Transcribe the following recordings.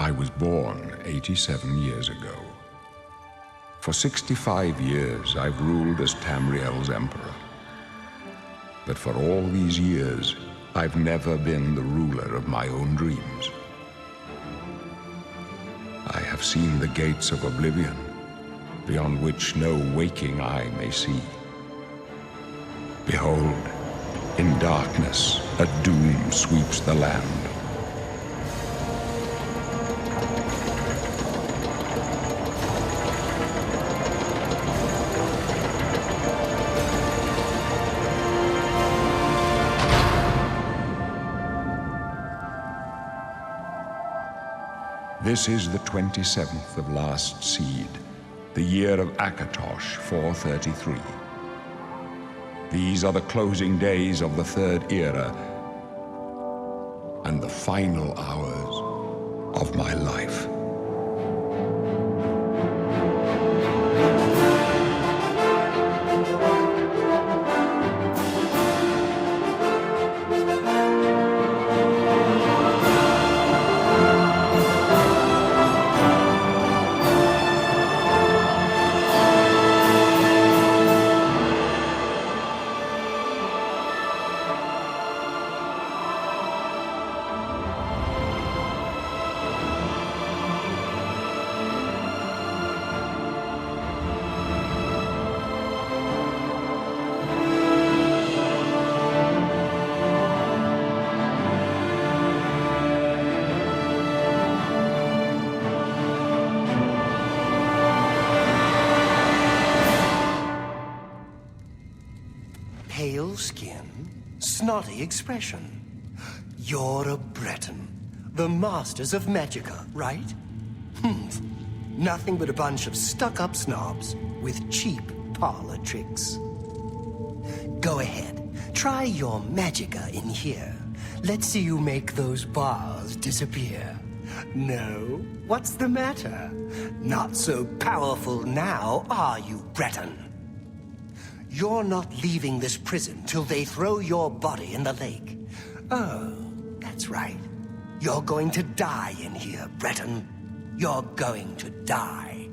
I was born 87 years ago. For 65 years, I've ruled as Tamriel's emperor. But for all these years, I've never been the ruler of my own dreams. I have seen the gates of Oblivion, beyond which no waking eye may see. Behold, in darkness, a doom sweeps the land. This is the 27th of last seed, the year of Akatosh 433. These are the closing days of the Third Era and the final hours of my life. Pale skin, snotty expression. You're a Breton, the masters of Magica, right? Nothing but a bunch of stuck-up snobs with cheap parlor tricks. Go ahead, try your Magica in here. Let's see you make those bars disappear. No? What's the matter? Not so powerful now, are you, Breton? You're not leaving this prison till they throw your body in the lake. Oh, that's right. You're going to die in here, Breton. You're going to die.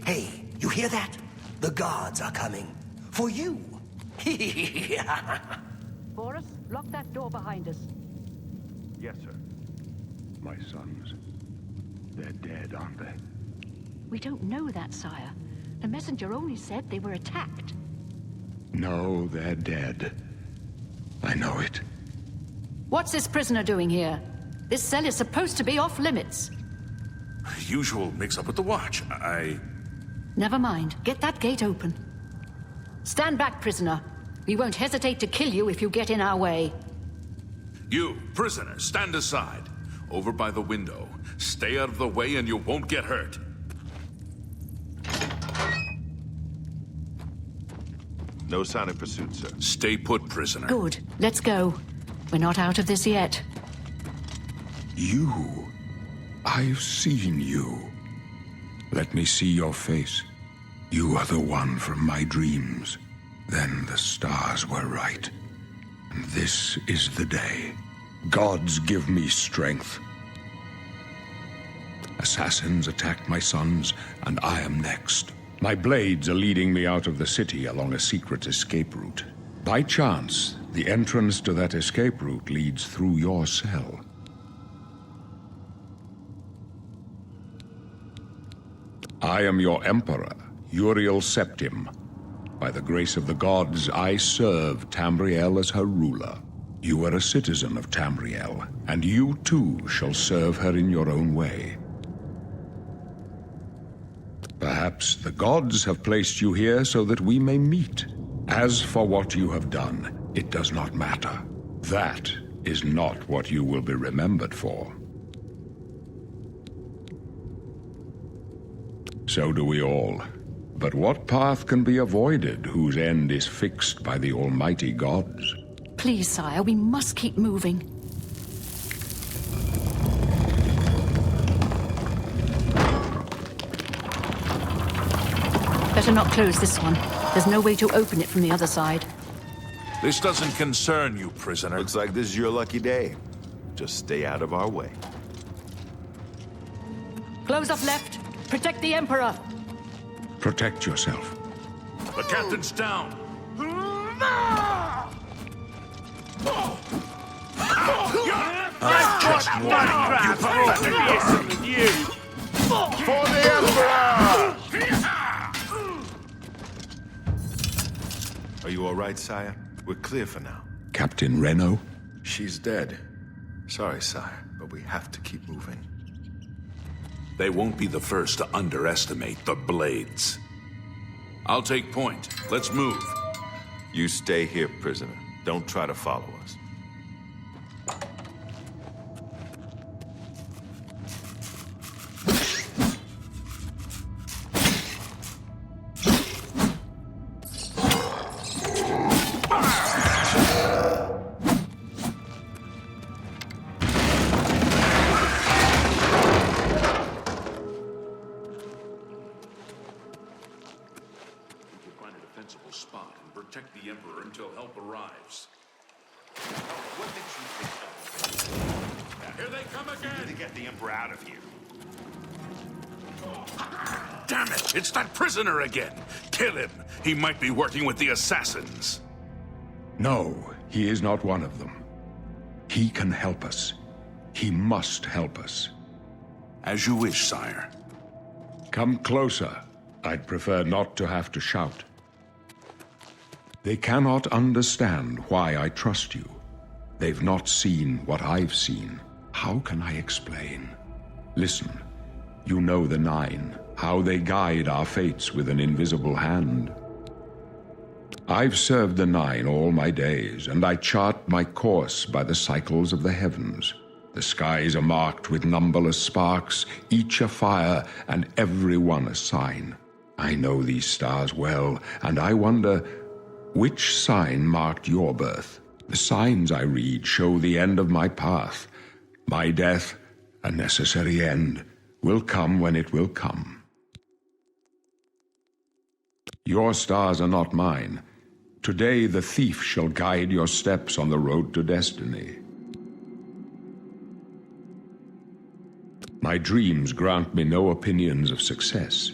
Hey, you hear that? The guards are coming. For you. Boris, lock that door behind us. Yes, sir. My sons, they're dead, aren't they? We don't know that, sire. The messenger only said they were attacked. No, they're dead. I know it. What's this prisoner doing here? This cell is supposed to be off limits. Usual mix-up with the watch. Never mind. Get that gate open. Stand back, prisoner. We won't hesitate to kill you if you get in our way. You, prisoner, stand aside. Over by the window. Stay out of the way and you won't get hurt. No sign of pursuit, sir. Stay put, prisoner. Good. Let's go. We're not out of this yet. You. I've seen you. Let me see your face. You are the one from my dreams. Then the stars were right. And this is the day. Gods give me strength. Assassins attacked my sons, and I am next. My blades are leading me out of the city along a secret escape route. By chance, the entrance to that escape route leads through your cell. I am your emperor, Uriel Septim. By the grace of the gods, I serve Tamriel as her ruler. You are a citizen of Tamriel, and you too shall serve her in your own way. Perhaps the gods have placed you here so that we may meet. As for what you have done, it does not matter. That is not what you will be remembered for. So do we all. But what path can be avoided whose end is fixed by the almighty gods? Please, sire, we must keep moving. Better not close this one. There's no way to open it from the other side. This doesn't concern you, prisoner. Looks like this is your lucky day. Just stay out of our way. Close up left. Protect the Emperor. Protect yourself. The captain's down. I've just one crap with you. For the Emperor! Are you all right, sire? We're clear for now. Captain Reno? She's dead. Sorry, sire, but we have to keep moving. They won't be the first to underestimate the Blades. I'll take point. Let's move. You stay here, prisoner. Don't try to follow us. Spot and protect the Emperor until help arrives. What makes you think that? Here they come again! We need to get the Emperor out of here. Damn it! It's that prisoner again! Kill him! He might be working with the assassins. No, he is not one of them. He can help us. He must help us. As you wish, sire. Come closer. I'd prefer not to have to shout. They cannot understand why I trust you. They've not seen what I've seen. How can I explain? Listen, you know the Nine, how they guide our fates with an invisible hand. I've served the Nine all my days, and I chart my course by the cycles of the heavens. The skies are marked with numberless sparks, each a fire, and every one a sign. I know these stars well, and I wonder, which sign marked your birth? The signs I read show the end of my path. My death, a necessary end, will come when it will come. Your stars are not mine. Today the thief shall guide your steps on the road to destiny. My dreams grant me no opinions of success.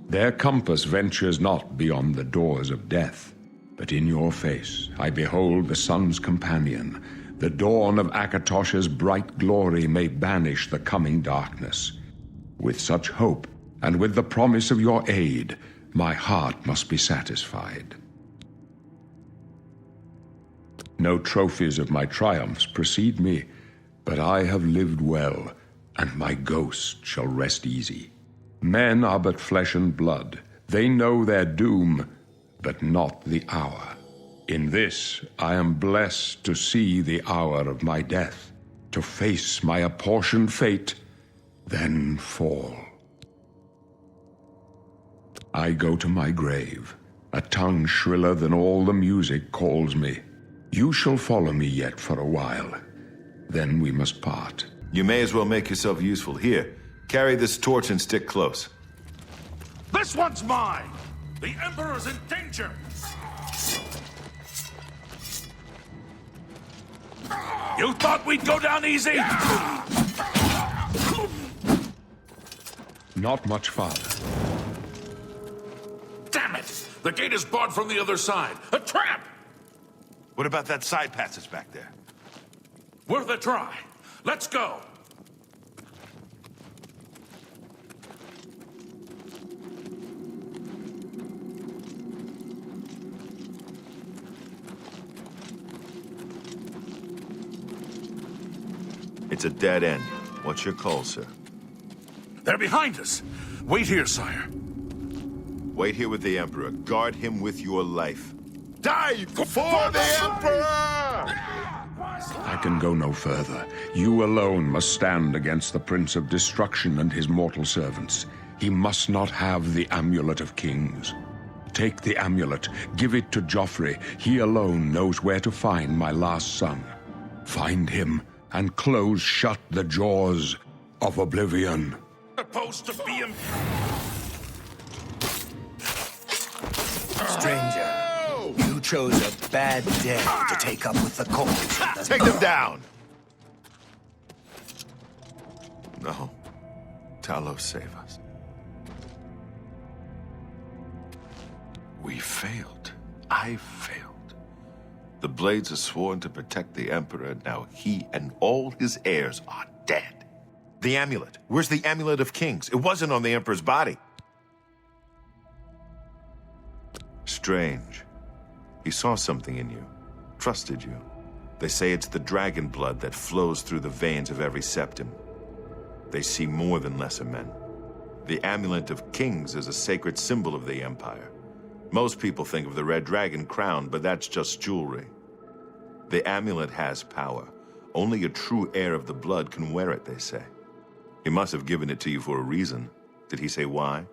Their compass ventures not beyond the doors of death. But in your face I behold the sun's companion. The dawn of Akatosh's bright glory may banish the coming darkness. With such hope, and with the promise of your aid, my heart must be satisfied. No trophies of my triumphs precede me, but I have lived well, and my ghost shall rest easy. Men are but flesh and blood. They know their doom, but not the hour. In this, I am blessed to see the hour of my death, to face my apportioned fate, then fall. I go to my grave. A tongue shriller than all the music calls me. You shall follow me yet for a while. Then we must part. You may as well make yourself useful. Here, carry this torch and stick close. This one's mine! The Emperor's in danger! You thought we'd go down easy? Not much farther. Damn it! The gate is barred from the other side. A trap! What about that side passage back there? Worth a try. Let's go! It's a dead end. What's your call, sir? They're behind us. Wait here, sire. Wait here with the Emperor. Guard him with your life. Die for the Emperor! I can go no further. You alone must stand against the Prince of Destruction and his mortal servants. He must not have the Amulet of Kings. Take the amulet, give it to Joffrey. He alone knows where to find my last son. Find him and close shut the jaws of Oblivion. Supposed to be him. Stranger, you chose a bad day to take up with the cause. Take them down! No. Talos, save us. We failed. I failed. The Blades are sworn to protect the Emperor. Now he and all his heirs are dead. The amulet. Where's the Amulet of Kings? It wasn't on the Emperor's body. Strange. He saw something in you. Trusted you. They say it's the dragon blood that flows through the veins of every septim. They see more than lesser men. The Amulet of Kings is a sacred symbol of the Empire. Most people think of the red dragon crown, but that's just jewelry. The amulet has power. Only a true heir of the blood can wear it, they say. He must have given it to you for a reason. Did he say why?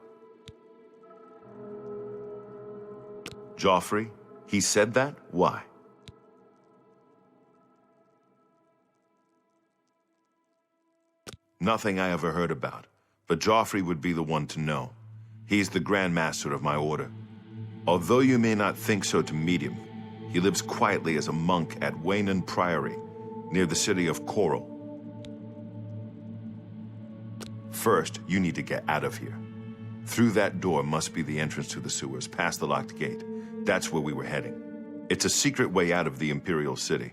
Joffrey? He said that? Why? Nothing I ever heard about, but Joffrey would be the one to know. He's the Grand Master of my order. Although you may not think so to meet him, he lives quietly as a monk at Waynon Priory, near the city of Coral. First, you need to get out of here. Through that door must be the entrance to the sewers, past the locked gate. That's where we were heading. It's a secret way out of the Imperial City.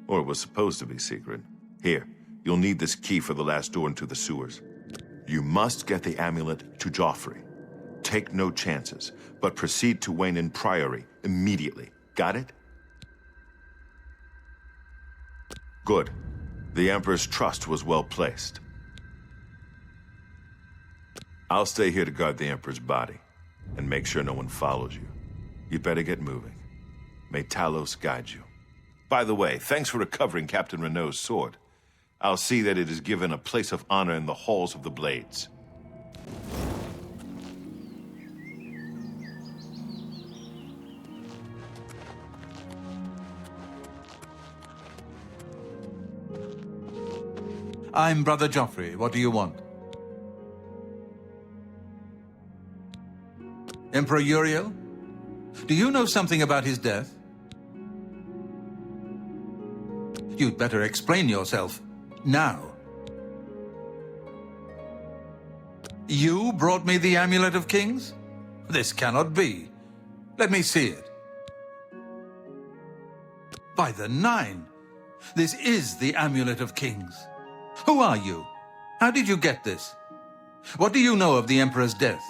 Or it was supposed to be secret. Here, you'll need this key for the last door into the sewers. You must get the amulet to Joffrey. Take no chances, but proceed to Waynon Priory immediately. Got it? Good. The Emperor's trust was well placed. I'll stay here to guard the Emperor's body, and make sure no one follows you. You better get moving. May Talos guide you. By the way, thanks for recovering Captain Renault's sword. I'll see that it is given a place of honor in the halls of the Blades. I'm Brother Joffrey. What do you want? Emperor Uriel? Do you know something about his death? You'd better explain yourself. Now. You brought me the Amulet of Kings? This cannot be. Let me see it. By the Nine! This is the Amulet of Kings. Who are you? How did you get this? What do you know of the Emperor's death?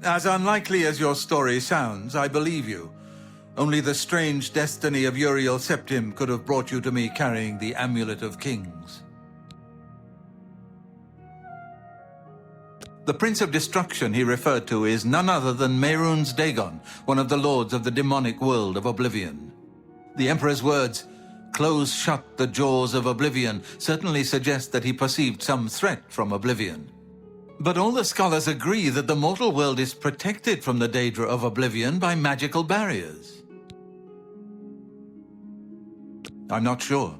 As unlikely as your story sounds, I believe you. Only the strange destiny of Uriel Septim could have brought you to me carrying the Amulet of Kings. The Prince of Destruction he referred to is none other than Mehrunes Dagon, one of the lords of the demonic world of Oblivion. The Emperor's words, "Close shut the jaws of Oblivion," certainly suggest that he perceived some threat from Oblivion. But all the scholars agree that the mortal world is protected from the daedra of Oblivion by magical barriers. I'm not sure.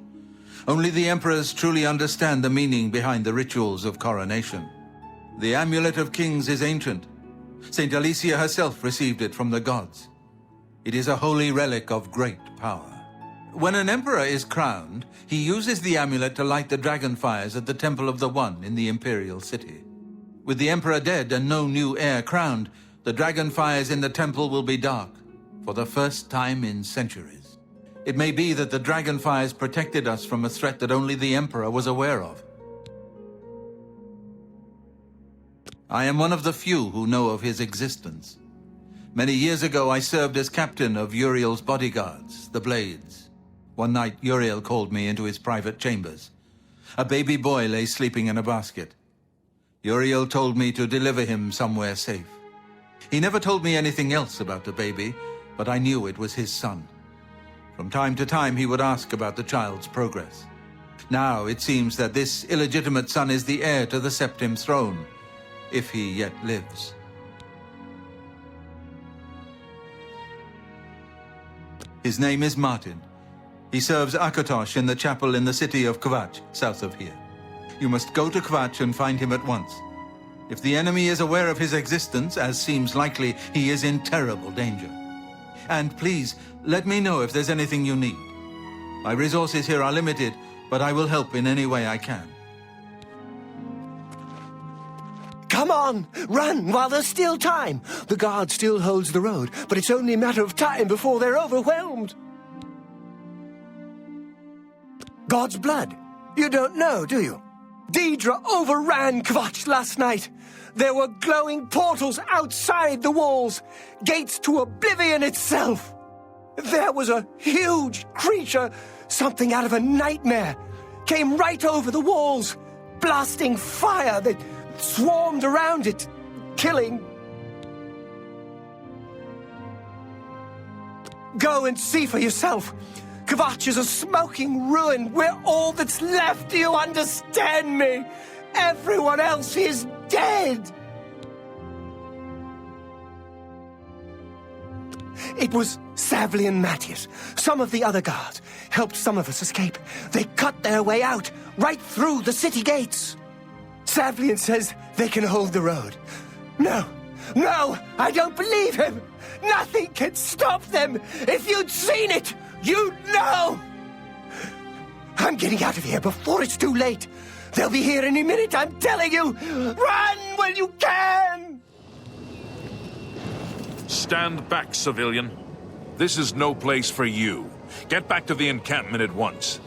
Only the Emperors truly understand the meaning behind the rituals of coronation. The Amulet of Kings is ancient. Saint Alicia herself received it from the gods. It is a holy relic of great power. When an emperor is crowned, he uses the amulet to light the dragon fires at the Temple of the One in the Imperial City. With the emperor dead and no new heir crowned, the dragon fires in the temple will be dark, for the first time in centuries. It may be that the dragon fires protected us from a threat that only the emperor was aware of. I am one of the few who know of his existence. Many years ago, I served as captain of Uriel's bodyguards, the Blades. One night, Uriel called me into his private chambers. A baby boy lay sleeping in a basket. Uriel told me to deliver him somewhere safe. He never told me anything else about the baby, but I knew it was his son. From time to time, he would ask about the child's progress. Now, it seems that this illegitimate son is the heir to the Septim throne, if he yet lives. His name is Martin. He serves Akatosh in the chapel in the city of Kvatch, south of here. You must go to Kvatch and find him at once. If the enemy is aware of his existence, as seems likely, he is in terrible danger. And please, let me know if there's anything you need. My resources here are limited, but I will help in any way I can. Come on! Run while there's still time! The guard still holds the road, but it's only a matter of time before they're overwhelmed. God's blood? You don't know, do you? Deidre overran Kvatch last night. There were glowing portals outside the walls, gates to Oblivion itself. There was a huge creature, something out of a nightmare, came right over the walls, blasting fire that swarmed around it, killing. Go and see for yourself. Kvatch is a smoking ruin. We're all that's left. Do you understand me? Everyone else is dead. It was Savli and Matthias. Some of the other guards helped some of us escape. They cut their way out, right through the city gates. Savlian says they can hold the road. No, I don't believe him. Nothing can stop them. If you'd seen it, you'd know. I'm getting out of here before it's too late. They'll be here any minute, I'm telling you. Run when you can. Stand back, civilian. This is no place for you. Get back to the encampment at once.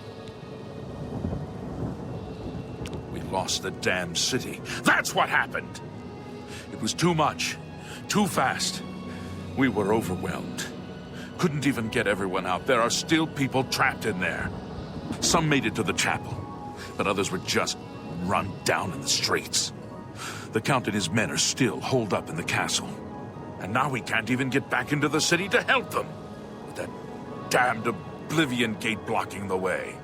Lost the damn city. That's what happened! It was too much. Too fast. We were overwhelmed. Couldn't even get everyone out. There are still people trapped in there. Some made it to the chapel, but others were just run down in the streets. The Count and his men are still holed up in the castle. And now we can't even get back into the city to help them, with that damned Oblivion gate blocking the way.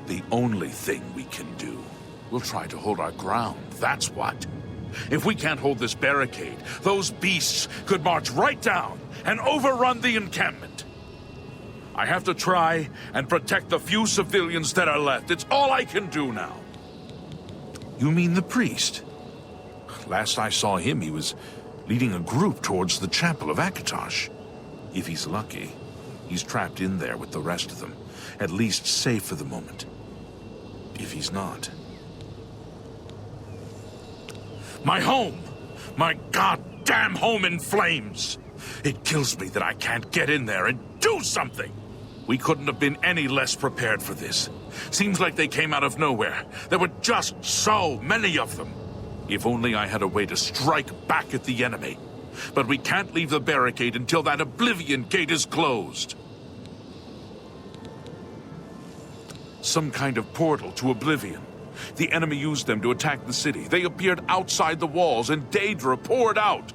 The only thing we can do, we'll try to hold our ground, that's what. If we can't hold this barricade, those beasts could march right down and overrun the encampment. I have to try and protect the few civilians that are left. It's all I can do now. You mean the priest? Last I saw him, he was leading a group towards the chapel of Akatosh. If he's lucky, he's trapped in there with the rest of them, at least safe for the moment. If he's not... My home! My goddamn home in flames! It kills me that I can't get in there and do something! We couldn't have been any less prepared for this. Seems like they came out of nowhere. There were just so many of them. If only I had a way to strike back at the enemy. But we can't leave the barricade until that Oblivion gate is closed. Some kind of portal to Oblivion. The enemy used them to attack the city. They appeared outside the walls, and Deidre poured out.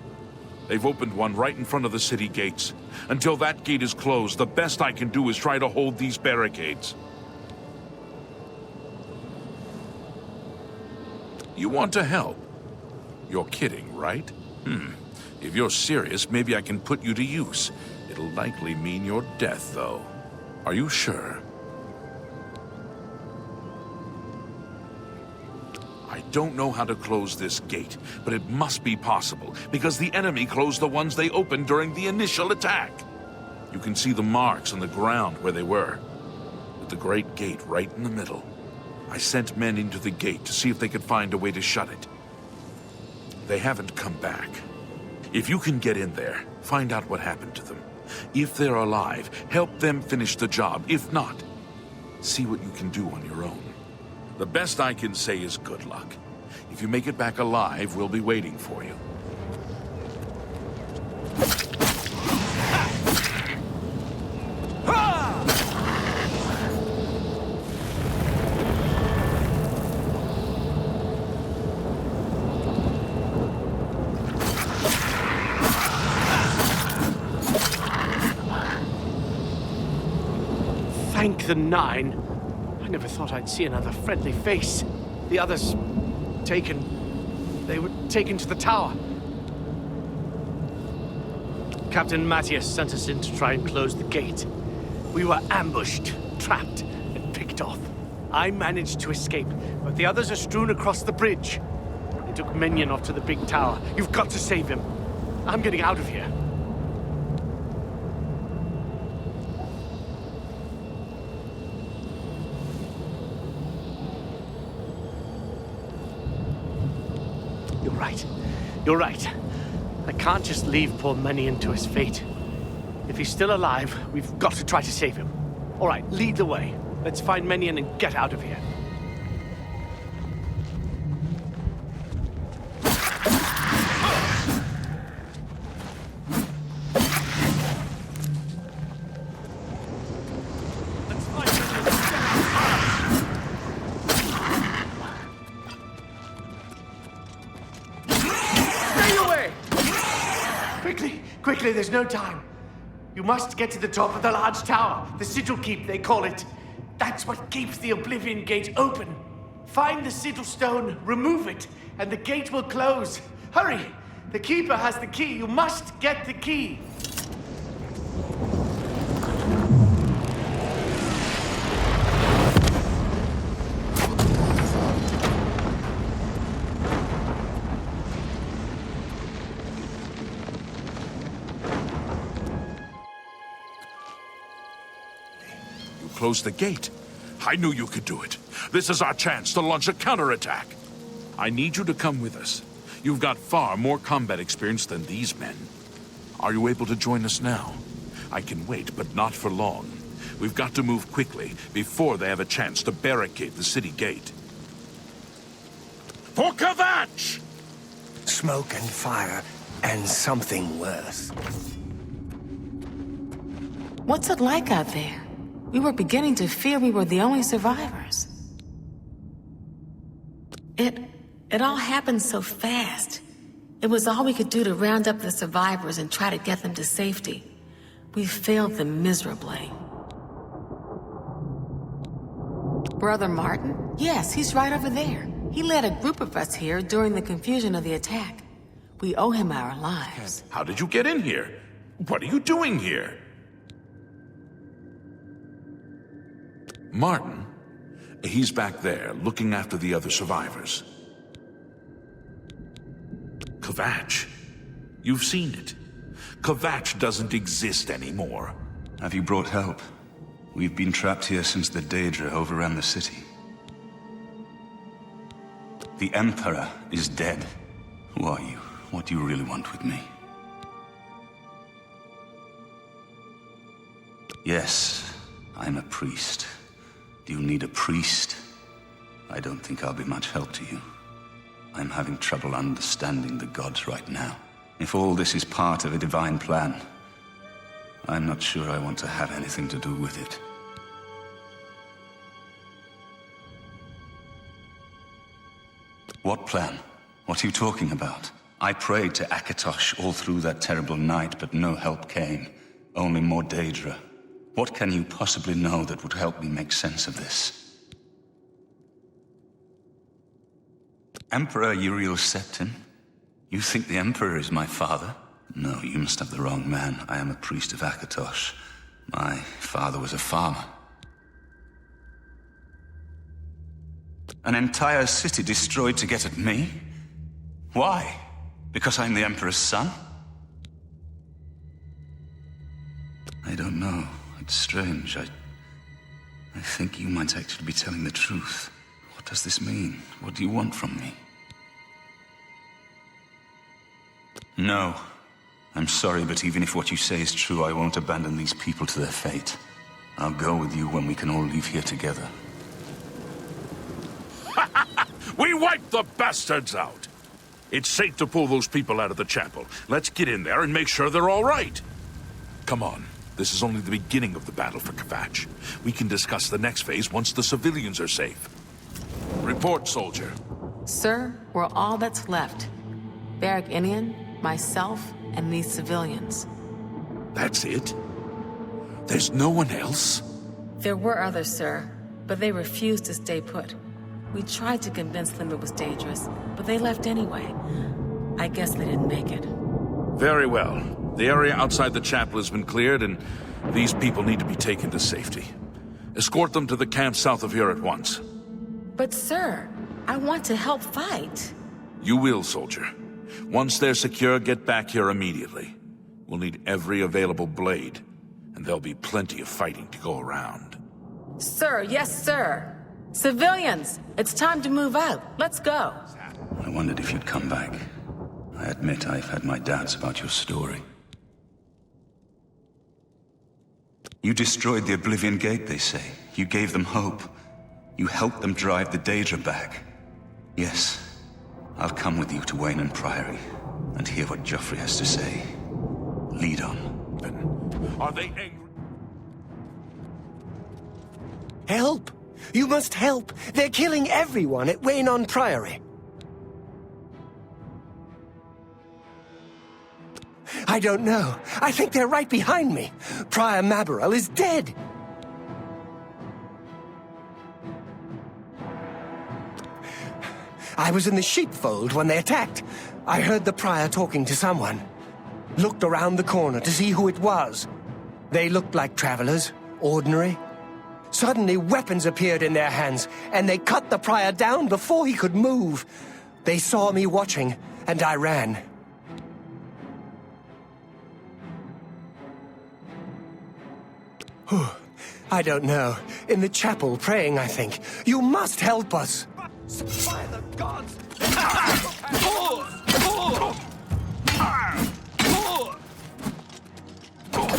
They've opened one right in front of the city gates. Until that gate is closed, the best I can do is try to hold these barricades. You want to help? You're kidding, right? If you're serious, maybe I can put you to use. It'll likely mean your death, though. Are you sure? I don't know how to close this gate, but it must be possible, because the enemy closed the ones they opened during the initial attack. You can see the marks on the ground where they were, with the great gate right in the middle. I sent men into the gate to see if they could find a way to shut it. They haven't come back. If you can get in there, find out what happened to them. If they're alive, help them finish the job. If not, see what you can do on your own. The best I can say is good luck. If you make it back alive, we'll be waiting for you. Thank the Nine. I never thought I'd see another friendly face. The others... taken... They were taken to the tower. Captain Matthias sent us in to try and close the gate. We were ambushed, trapped, and picked off. I managed to escape, but the others are strewn across the bridge. They took Minion off to the big tower. You've got to save him. I'm getting out of here. right. You're right. I can't just leave poor Menion to his fate. If he's still alive, we've got to try to save him. All right, lead the way. Let's find Menion and get out of here. Quickly, there's no time. You must get to the top of the large tower. The sigil keep, they call it. That's what keeps the Oblivion gate open. Find the sigil stone, remove it, and the gate will close. Hurry! The keeper has the key. You must get the key. Close the gate. I knew you could do it. This is our chance to launch a counterattack. I need you to come with us. You've got far more combat experience than these men. Are you able to join us now? I can wait, but not for long. We've got to move quickly before they have a chance to barricade the city gate. For Kvatch! Smoke and fire, and something worse. What's it like out there? We were beginning to fear we were the only survivors. It all happened so fast. It was all we could do to round up the survivors and try to get them to safety. We failed them miserably. Brother Martin? Yes, he's right over there. He led a group of us here during the confusion of the attack. We owe him our lives. How did you get in here? What are you doing here? Martin? He's back there, looking after the other survivors. Kvatch? You've seen it. Kvatch doesn't exist anymore. Have you brought help? We've been trapped here since the Daedra overran the city. The Emperor is dead. Who are you? What do you really want with me? Yes, I'm a priest. Do you need a priest? I don't think I'll be much help to you. I'm having trouble understanding the gods right now. If all this is part of a divine plan, I'm not sure I want to have anything to do with it. What plan? What are you talking about? I prayed to Akatosh all through that terrible night, but no help came. Only more Daedra. What can you possibly know that would help me make sense of this? Emperor Uriel Septim? You think the Emperor is my father? No, you must have the wrong man. I am a priest of Akatosh. My father was a farmer. An entire city destroyed to get at me? Why? Because I'm the Emperor's son? I don't know. It's strange. I think you might actually be telling the truth. What does this mean? What do you want from me? No. I'm sorry, but even if what you say is true, I won't abandon these people to their fate. I'll go with you when we can all leave here together. We wiped the bastards out! It's safe to pull those people out of the chapel. Let's get in there and make sure they're all right. Come on. This is only the beginning of the battle for Kvatch. We can discuss the next phase once the civilians are safe. Report, soldier. Sir, we're all that's left. Barak Inian, myself, and these civilians. That's it? There's no one else? There were others, sir, but they refused to stay put. We tried to convince them it was dangerous, but they left anyway. I guess they didn't make it. Very well. The area outside the chapel has been cleared, and these people need to be taken to safety. Escort them to the camp south of here at once. But sir, I want to help fight. You will, soldier. Once they're secure, get back here immediately. We'll need every available blade, and there'll be plenty of fighting to go around. Sir, yes, sir. Civilians, it's time to move out. Let's go. I wondered if you'd come back. I admit I've had my doubts about your story. You destroyed the Oblivion Gate, they say. You gave them hope. You helped them drive the Daedra back. Yes, I'll come with you to Wayne Priory and hear what Joffrey has to say. Lead on. Are they angry? Help! You must help! They're killing everyone at Wayne Priory. I don't know. I think they're right behind me. Prior Maborel is dead. I was in the sheepfold when they attacked. I heard the prior talking to someone. Looked around the corner to see who it was. They looked like travelers, ordinary. Suddenly, weapons appeared in their hands, and they cut the prior down before he could move. They saw me watching, and I ran. I don't know. In the chapel, praying, I think. You must help us! By the gods!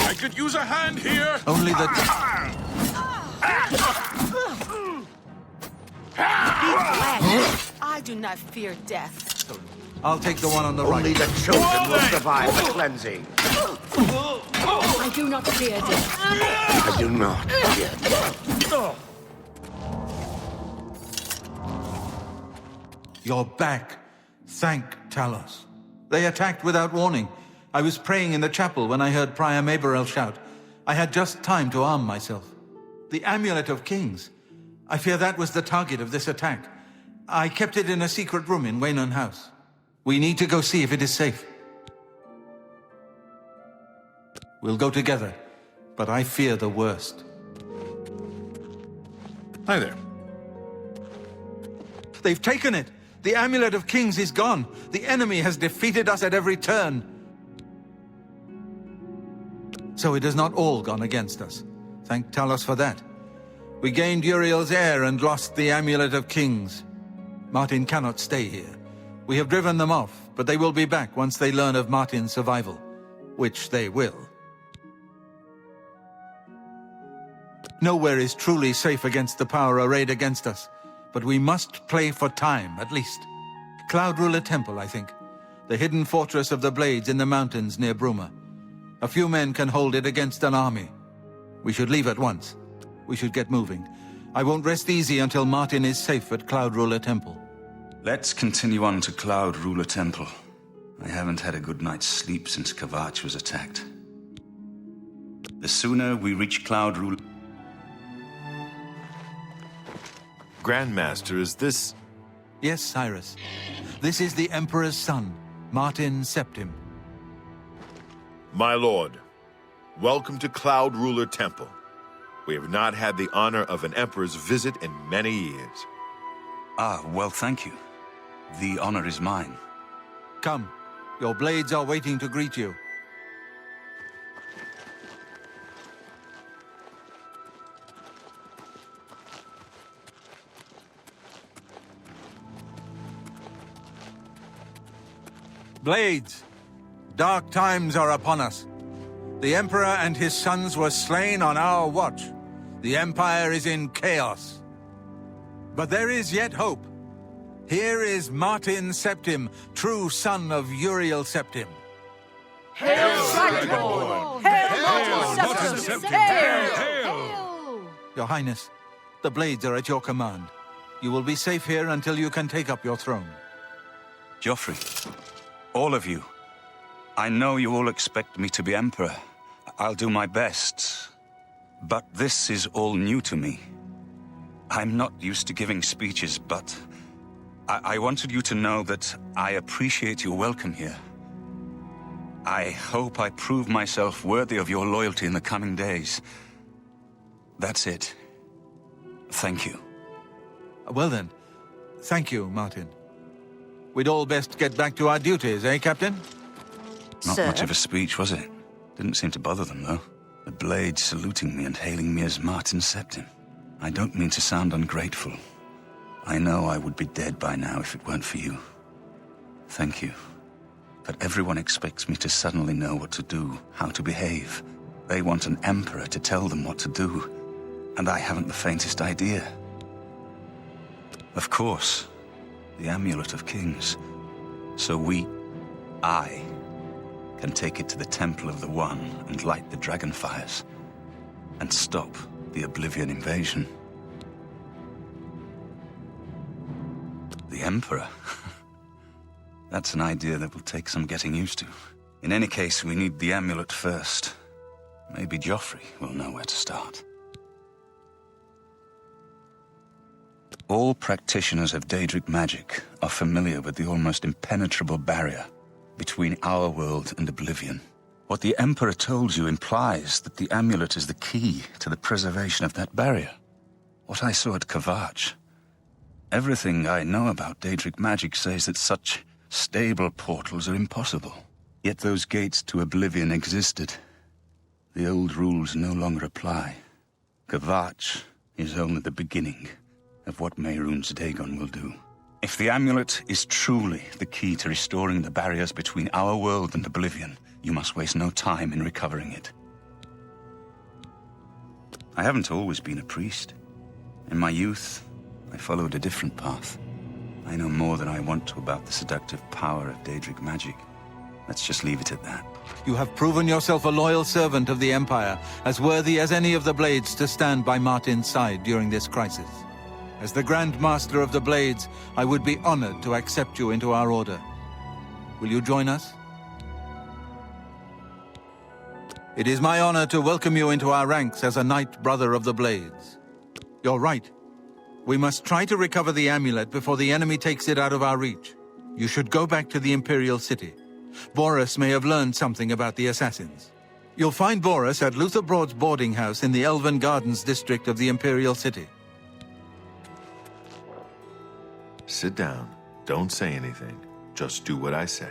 I could use a hand here! Only the... I do not fear death. I'll take the one on the right. Only the chosen will survive the cleansing. I do not fear death. I do not fear death. You're back. Thank Talos. They attacked without warning. I was praying in the chapel when I heard Prior Maborel shout. I had just time to arm myself. The Amulet of Kings. I fear that was the target of this attack. I kept it in a secret room in Waynon House. We need to go see if it is safe. We'll go together, but I fear the worst. Hi there. They've taken it! The Amulet of Kings is gone! The enemy has defeated us at every turn! So it has not all gone against us. Thank Talos for that. We gained Uriel's heir and lost the Amulet of Kings. Martin cannot stay here. We have driven them off, but they will be back once they learn of Martin's survival. Which they will. Nowhere is truly safe against the power arrayed against us, but we must play for time, at least. Cloud Ruler Temple, I think. The hidden fortress of the Blades in the mountains near Bruma. A few men can hold it against an army. We should leave at once. We should get moving. I won't rest easy until Martin is safe at Cloud Ruler Temple. Let's continue on to Cloud Ruler Temple. I haven't had a good night's sleep since Kavach was attacked. The sooner we reach Cloud Ruler... Grandmaster, is this... Yes, Cyrus. This is the Emperor's son, Martin Septim. My lord, welcome to Cloud Ruler Temple. We have not had the honor of an emperor's visit in many years. Ah, well, thank you. The honor is mine. Come. Your blades are waiting to greet you. Blades, dark times are upon us. The Emperor and his sons were slain on our watch. The Empire is in chaos. But there is yet hope. Here is Martin Septim, true son of Uriel Septim. Hail, Dragonborn! Hail, Martin Septim! Hail! Your Highness, the Blades are at your command. You will be safe here until you can take up your throne. Joffrey, all of you. I know you all expect me to be Emperor. I'll do my best. But this is all new to me. I'm not used to giving speeches, but I wanted you to know that I appreciate your welcome here. I hope I prove myself worthy of your loyalty in the coming days. That's it. Thank you. Well then, thank you, Martin. We'd all best get back to our duties, eh, Captain? Not Sir? much of a speech, was it? Didn't seem to bother them, though. The Blades saluting me and hailing me as Martin Septim. I don't mean to sound ungrateful. I know I would be dead by now if it weren't for you. Thank you. But everyone expects me to suddenly know what to do, how to behave. They want an emperor to tell them what to do, and I haven't the faintest idea. Of course, the Amulet of Kings. So I, can take it to the Temple of the One and light the dragon fires, and stop the Oblivion invasion. The Emperor? That's an idea that will take some getting used to. In any case, we need the amulet first. Maybe Joffrey will know where to start. All practitioners of Daedric magic are familiar with the almost impenetrable barrier between our world and Oblivion. What the Emperor told you implies that the amulet is the key to the preservation of that barrier. What I saw at Kvatch. Everything I know about Daedric magic says that such stable portals are impossible. Yet those gates to Oblivion existed. The old rules no longer apply. Kvatch is only the beginning of what Mehrunes Dagon will do. If the amulet is truly the key to restoring the barriers between our world and Oblivion, you must waste no time in recovering it. I haven't always been a priest. In my youth, I followed a different path. I know more than I want to about the seductive power of Daedric magic. Let's just leave it at that. You have proven yourself a loyal servant of the Empire, as worthy as any of the Blades to stand by Martin's side during this crisis. As the Grand Master of the Blades, I would be honored to accept you into our order. Will you join us? It is my honor to welcome you into our ranks as a Knight Brother of the Blades. You're right. We must try to recover the amulet before the enemy takes it out of our reach. You should go back to the Imperial City. Boris may have learned something about the assassins. You'll find Boris at Luther Broad's boarding house in the Elven Gardens district of the Imperial City. Sit down. Don't say anything. Just do what I say.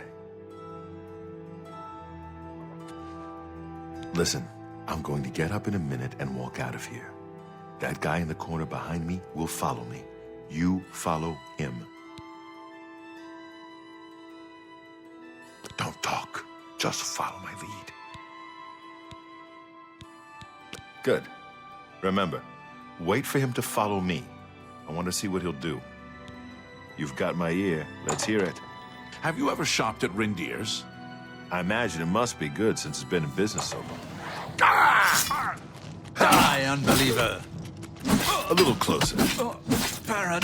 Listen, I'm going to get up in a minute and walk out of here. That guy in the corner behind me will follow me. You follow him. Don't talk. Just follow my lead. Good. Remember, wait for him to follow me. I want to see what he'll do. You've got my ear. Let's hear it. Have you ever shopped at Rindier's? I imagine it must be good since it's been in business so long. Die, unbeliever! A little closer. Baron!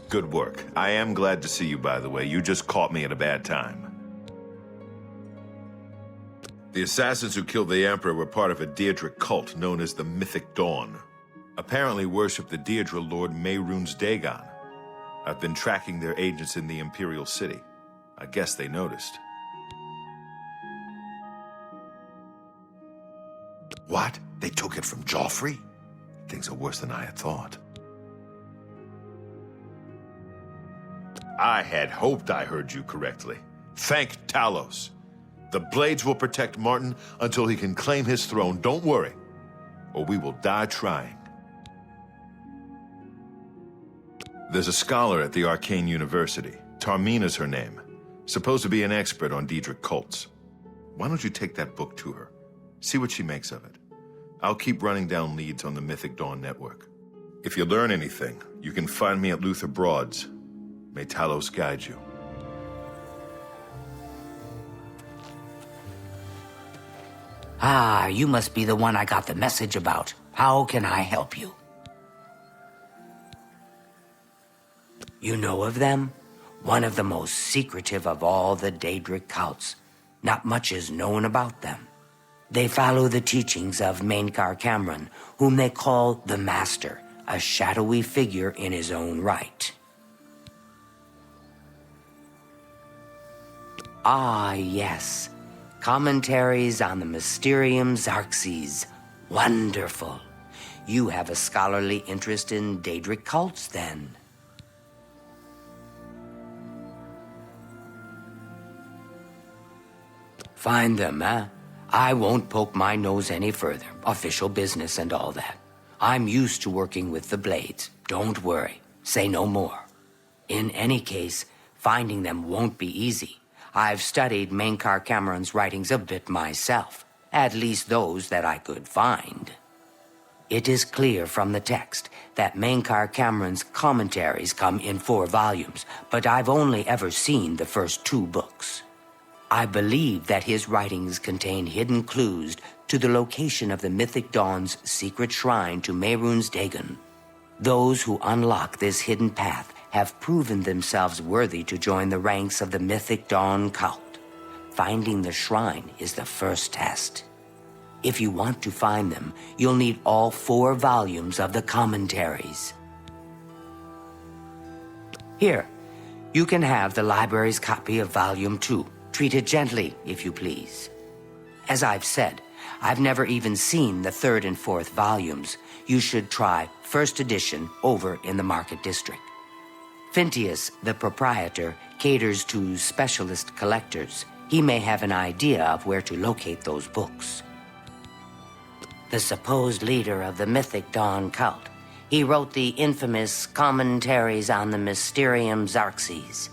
Good work. I am glad to see you, by the way. You just caught me at a bad time. The assassins who killed the Emperor were part of a Daedric cult known as the Mythic Dawn. Apparently worship the Daedra Lord Mehrunes Dagon. I've been tracking their agents in the Imperial City. I guess they noticed. What? They took it from Joffrey? Things are worse than I had thought. I had hoped I heard you correctly. Thank Talos. The Blades will protect Martin until he can claim his throne. Don't worry, or we will die trying. There's a scholar at the Arcane University. Tarmina's her name. Supposed to be an expert on Daedric cults. Why don't you take that book to her? See what she makes of it. I'll keep running down leads on the Mythic Dawn network. If you learn anything, you can find me at Luther Broad's. May Talos guide you. Ah, you must be the one I got the message about. How can I help you? You know of them? One of the most secretive of all the Daedric cults. Not much is known about them. They follow the teachings of Mainkar Cameron, whom they call the Master, a shadowy figure in his own right. Ah, yes. Commentaries on the Mysterium Xarxes. Wonderful. You have a scholarly interest in Daedric cults, then. Find them, eh? I won't poke my nose any further. Official business and all that. I'm used to working with the Blades. Don't worry. Say no more. In any case, Finding them won't be easy. I've studied Mankar Cameron's writings a bit myself, at least those that I could find. It is clear from the text that Mankar Cameron's commentaries come in 4 volumes, but I've only ever seen the first 2 books. I believe that his writings contain hidden clues to the location of the Mythic Dawn's secret shrine to Mehrunes Dagon. Those who unlock this hidden path have proven themselves worthy to join the ranks of the Mythic Dawn cult. Finding the shrine is the first test. If you want to find them, you'll need all 4 volumes of the commentaries. Here, you can have the library's copy of Volume 2. Treat it gently, if you please. As I've said, I've never even seen the 3rd and 4th volumes. You should try first edition over in the Market District. Phintius, the proprietor, caters to specialist collectors. He may have an idea of where to locate those books. The supposed leader of the Mythic Dawn cult. He wrote the infamous Commentaries on the Mysterium Xarxes.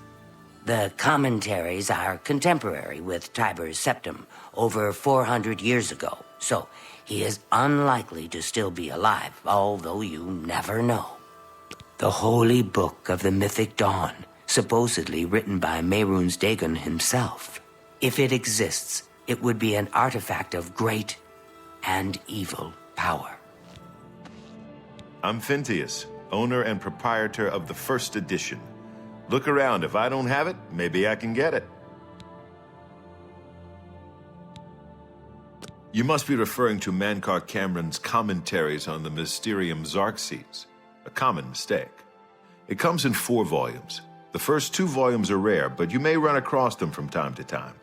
The commentaries are contemporary with Tiber's Septim, over 400 years ago, so he is unlikely to still be alive, although you never know. The Holy Book of the Mythic Dawn, supposedly written by Mehrunes Dagon himself. If it exists, it would be an artifact of great and evil power. I'm Phintius, owner and proprietor of the first edition. Look around. If I don't have it, maybe I can get it. You must be referring to Mankar Cameron's commentaries on the Mysterium Xarxes. A common mistake. It comes in 4 volumes. The first 2 volumes are rare, but you may run across them from time to time.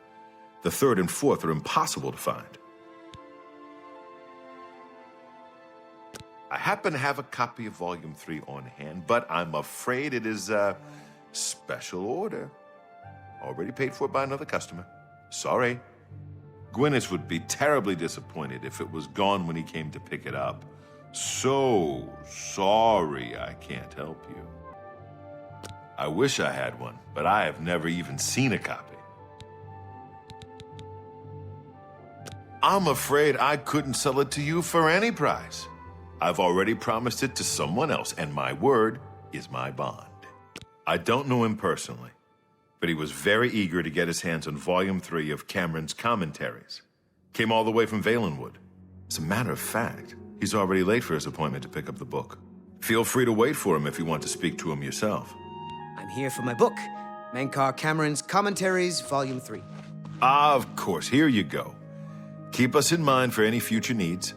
The 3rd and 4th are impossible to find. I happen to have a copy of Volume 3 on hand, but I'm afraid it is a special order. Already paid for by another customer. Sorry. Gwyneth would be terribly disappointed if it was gone when he came to pick it up. So sorry I can't help you. I wish I had one, but I have never even seen a copy. I'm afraid I couldn't sell it to you for any price. I've already promised it to someone else, and my word is my bond. I don't know him personally, but he was very eager to get his hands on Volume 3 of Cameron's commentaries. Came all the way from Valenwood. As a matter of fact, he's already late for his appointment to pick up the book. Feel free to wait for him if you want to speak to him yourself. I'm here for my book, Mankar Cameron's Commentaries, Volume 3. Of course, here you go. Keep us in mind for any future needs.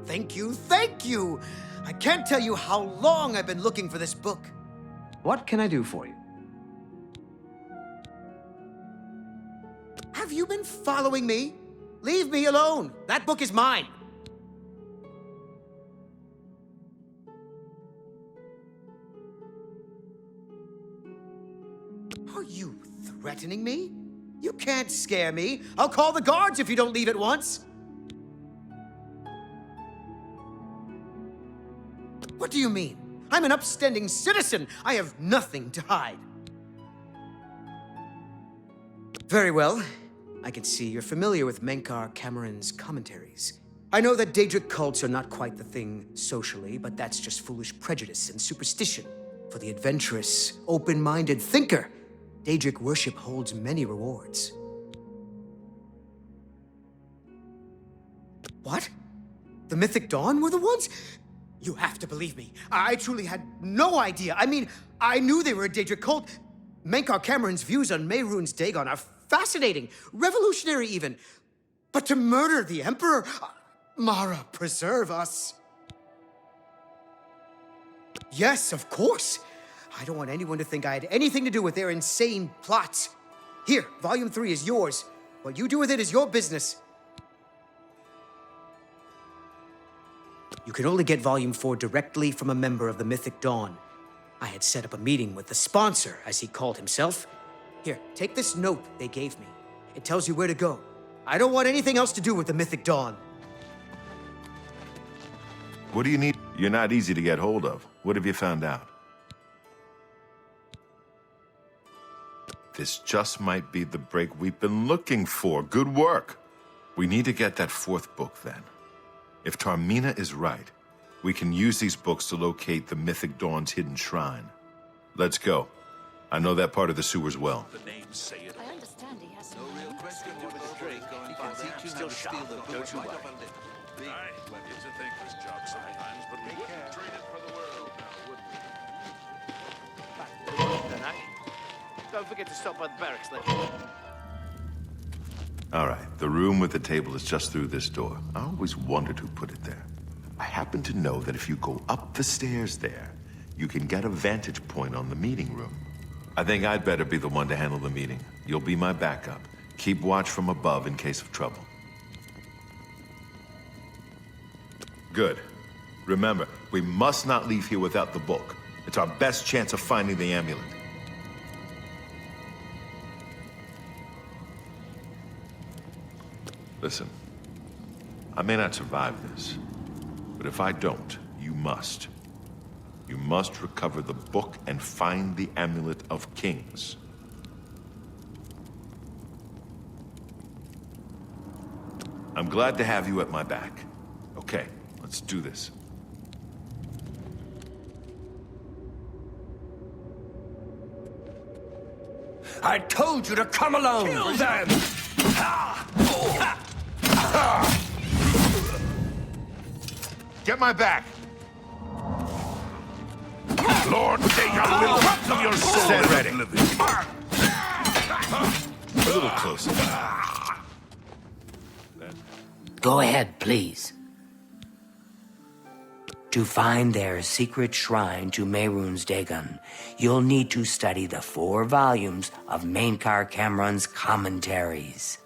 Thank you, thank you! I can't tell you how long I've been looking for this book. What can I do for you? Have you been following me? Leave me alone. That book is mine. Are you threatening me? You can't scare me. I'll call the guards if you don't leave at once. What do you mean? I'm an upstanding citizen. I have nothing to hide. Very well. I can see you're familiar with Mankar Cameron's commentaries. I know that Daedric cults are not quite the thing socially, but that's just foolish prejudice and superstition. For the adventurous, open-minded thinker, Daedric worship holds many rewards. What? The Mythic Dawn were the ones? You have to believe me. I truly had no idea. I mean, I knew they were a Daedric cult. Mankar Cameron's views on Mehrunes Dagon are fascinating, revolutionary even. But to murder the Emperor? Mara, preserve us. Yes, of course. I don't want anyone to think I had anything to do with their insane plots. Here, Volume 3 is yours. What you do with it is your business. You can only get Volume 4 directly from a member of the Mythic Dawn. I had set up a meeting with the sponsor, as he called himself. Here, take this note they gave me. It tells you where to go. I don't want anything else to do with the Mythic Dawn. What do you need? You're not easy to get hold of. What have you found out? This just might be the break we've been looking for. Good work. We need to get that fourth book, then. If Tarmina is right, we can use these books to locate the Mythic Dawn's hidden shrine. Let's go. I know that part of the sewers well. The names say it. I understand he has No real question to the break. He can teach you how to steal the book right up and in. Aye, it's a thankless job sometimes, but we wouldn't trade it for the world now, would we? Then, don't forget to stop by the barracks later. All right, the room with the table is just through this door. I always wondered who put it there. I happen to know that if you go up the stairs there, you can get a vantage point on the meeting room. I think I'd better be the one to handle the meeting. You'll be my backup. Keep watch from above in case of trouble. Good. Remember, we must not leave here without the book. It's our best chance of finding the amulet. Listen, I may not survive this, but if I don't, you must. You must recover the book and find the Amulet of Kings. I'm glad to have you at my back. Okay, let's do this. I told you to come alone! Kill them! Get my back! Lord Dagon will welcome your soul. Stand ready. Oblivion. A little closer. Go ahead, please. To find their secret shrine to Mehrunes Dagon, you'll need to study the 4 volumes of Mainkar Cameron's commentaries.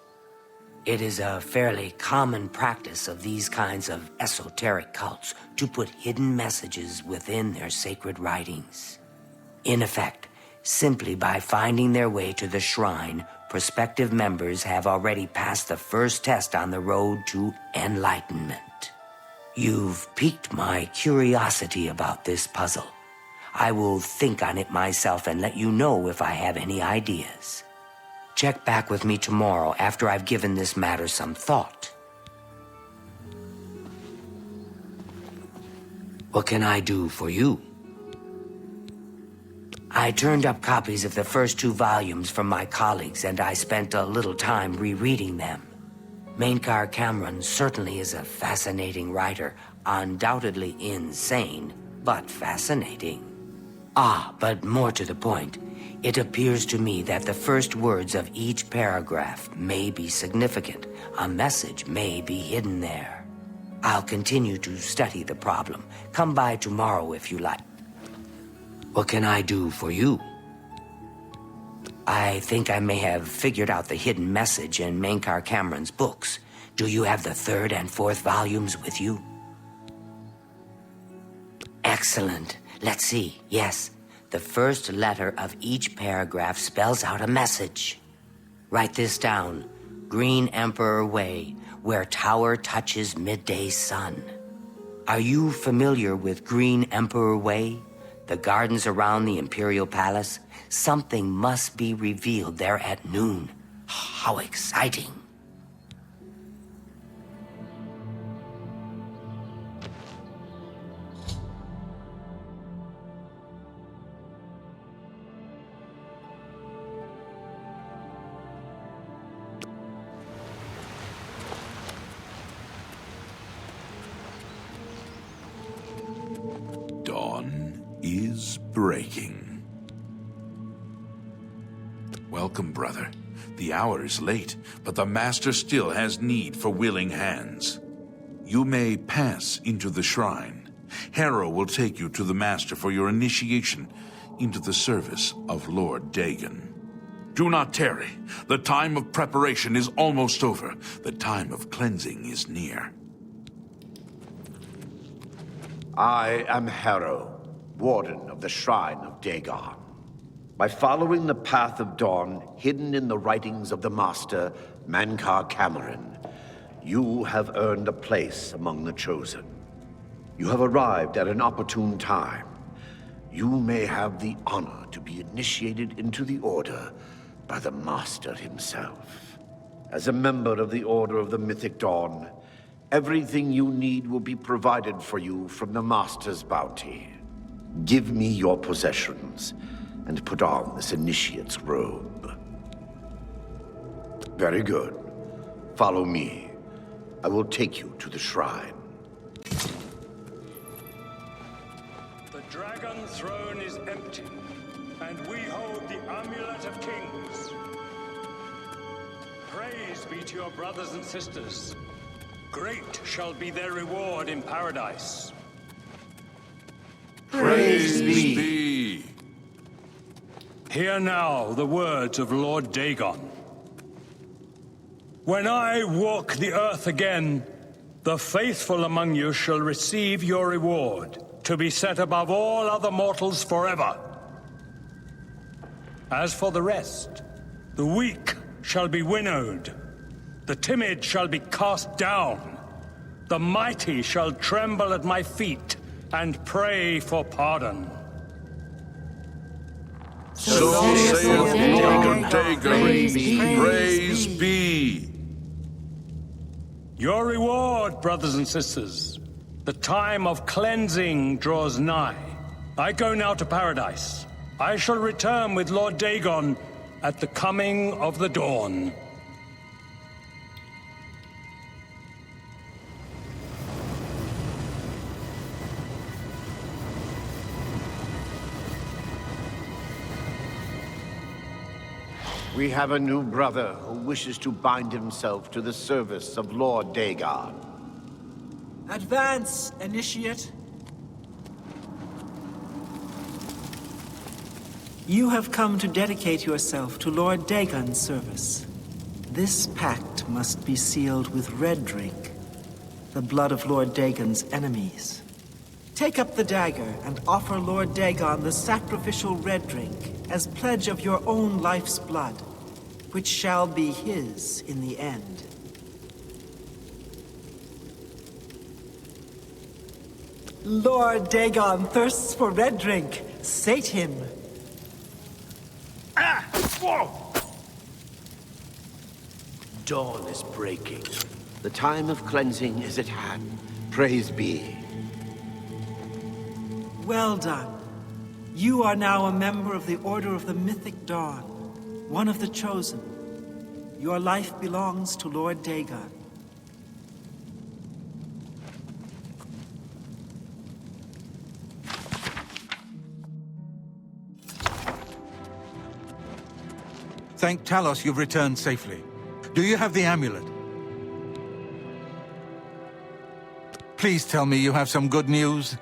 It is a fairly common practice of these kinds of esoteric cults to put hidden messages within their sacred writings. In effect, simply by finding their way to the shrine, prospective members have already passed the first test on the road to enlightenment. You've piqued my curiosity about this puzzle. I will think on it myself and let you know if I have any ideas. Check back with me tomorrow after I've given this matter some thought. What can I do for you? I turned up copies of the first 2 volumes from my colleagues, and I spent a little time rereading them. Mainkar Cameron certainly is a fascinating writer, undoubtedly insane, but fascinating. But more to the point, it appears to me that the first words of each paragraph may be significant. A message may be hidden there. I'll continue to study the problem. Come by tomorrow if you like. What can I do for you? I think I may have figured out the hidden message in Mainkar Cameron's books. Do you have the 3rd and 4th volumes with you? Excellent. Let's see. Yes. The first letter of each paragraph spells out a message. Write this down. Green Emperor Way, where tower touches midday sun. Are you familiar with Green Emperor Way? The gardens around the Imperial Palace? Something must be revealed there at noon. How exciting. Dawn is breaking. Welcome, brother. The hour is late, but the Master still has need for willing hands. You may pass into the shrine. Harrow will take you to the Master for your initiation into the service of Lord Dagon. Do not tarry. The time of preparation is almost over. The time of cleansing is near. I am Harrow, Warden of the Shrine of Dagon. By following the path of dawn hidden in the writings of the Master, Mainkar Cameron, you have earned a place among the Chosen. You have arrived at an opportune time. You may have the honor to be initiated into the Order, by the Master himself. As a member of the Order of the Mythic Dawn, everything you need will be provided for you from the Master's bounty. Give me your possessions, and put on this initiate's robe. Very good. Follow me. I will take you to the shrine. The dragon throne is empty, and we hold the Amulet of Kings. Praise be to your brothers and sisters. Great shall be their reward in paradise. Praise be. Hear now the words of Lord Dagon. When I walk the earth again, the faithful among you shall receive your reward, to be set above all other mortals forever. As for the rest, the weak shall be winnowed, the timid shall be cast down, the mighty shall tremble at my feet and pray for pardon. So saith Lord Dagon, praise be. Your reward, brothers and sisters. The time of cleansing draws nigh. I go now to paradise. I shall return with Lord Dagon at the coming of the dawn. We have a new brother who wishes to bind himself to the service of Lord Dagon. Advance, initiate. You have come to dedicate yourself to Lord Dagon's service. This pact must be sealed with red drink, the blood of Lord Dagon's enemies. Take up the dagger and offer Lord Dagon the sacrificial red drink as pledge of your own life's blood, which shall be his in the end. Lord Dagon thirsts for red drink. Sate him. Ah! Whoa! Dawn is breaking. The time of cleansing is at hand. Praise be. Well done. You are now a member of the Order of the Mythic Dawn, one of the Chosen. Your life belongs to Lord Dagon. Thank Talos you've returned safely. Do you have the amulet? Please tell me you have some good news.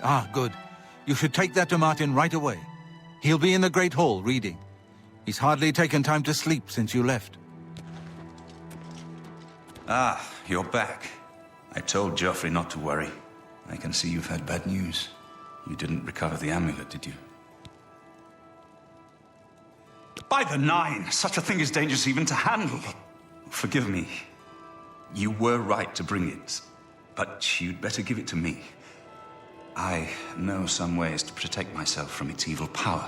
Ah, good. You should take that to Martin right away. He'll be in the Great Hall reading. He's hardly taken time to sleep since you left. Ah, you're back. I told Joffrey not to worry. I can see you've had bad news. You didn't recover the amulet, did you? By the Nine, such a thing is dangerous even to handle. Forgive me. You were right to bring it, but you'd better give it to me. I know some ways to protect myself from its evil power.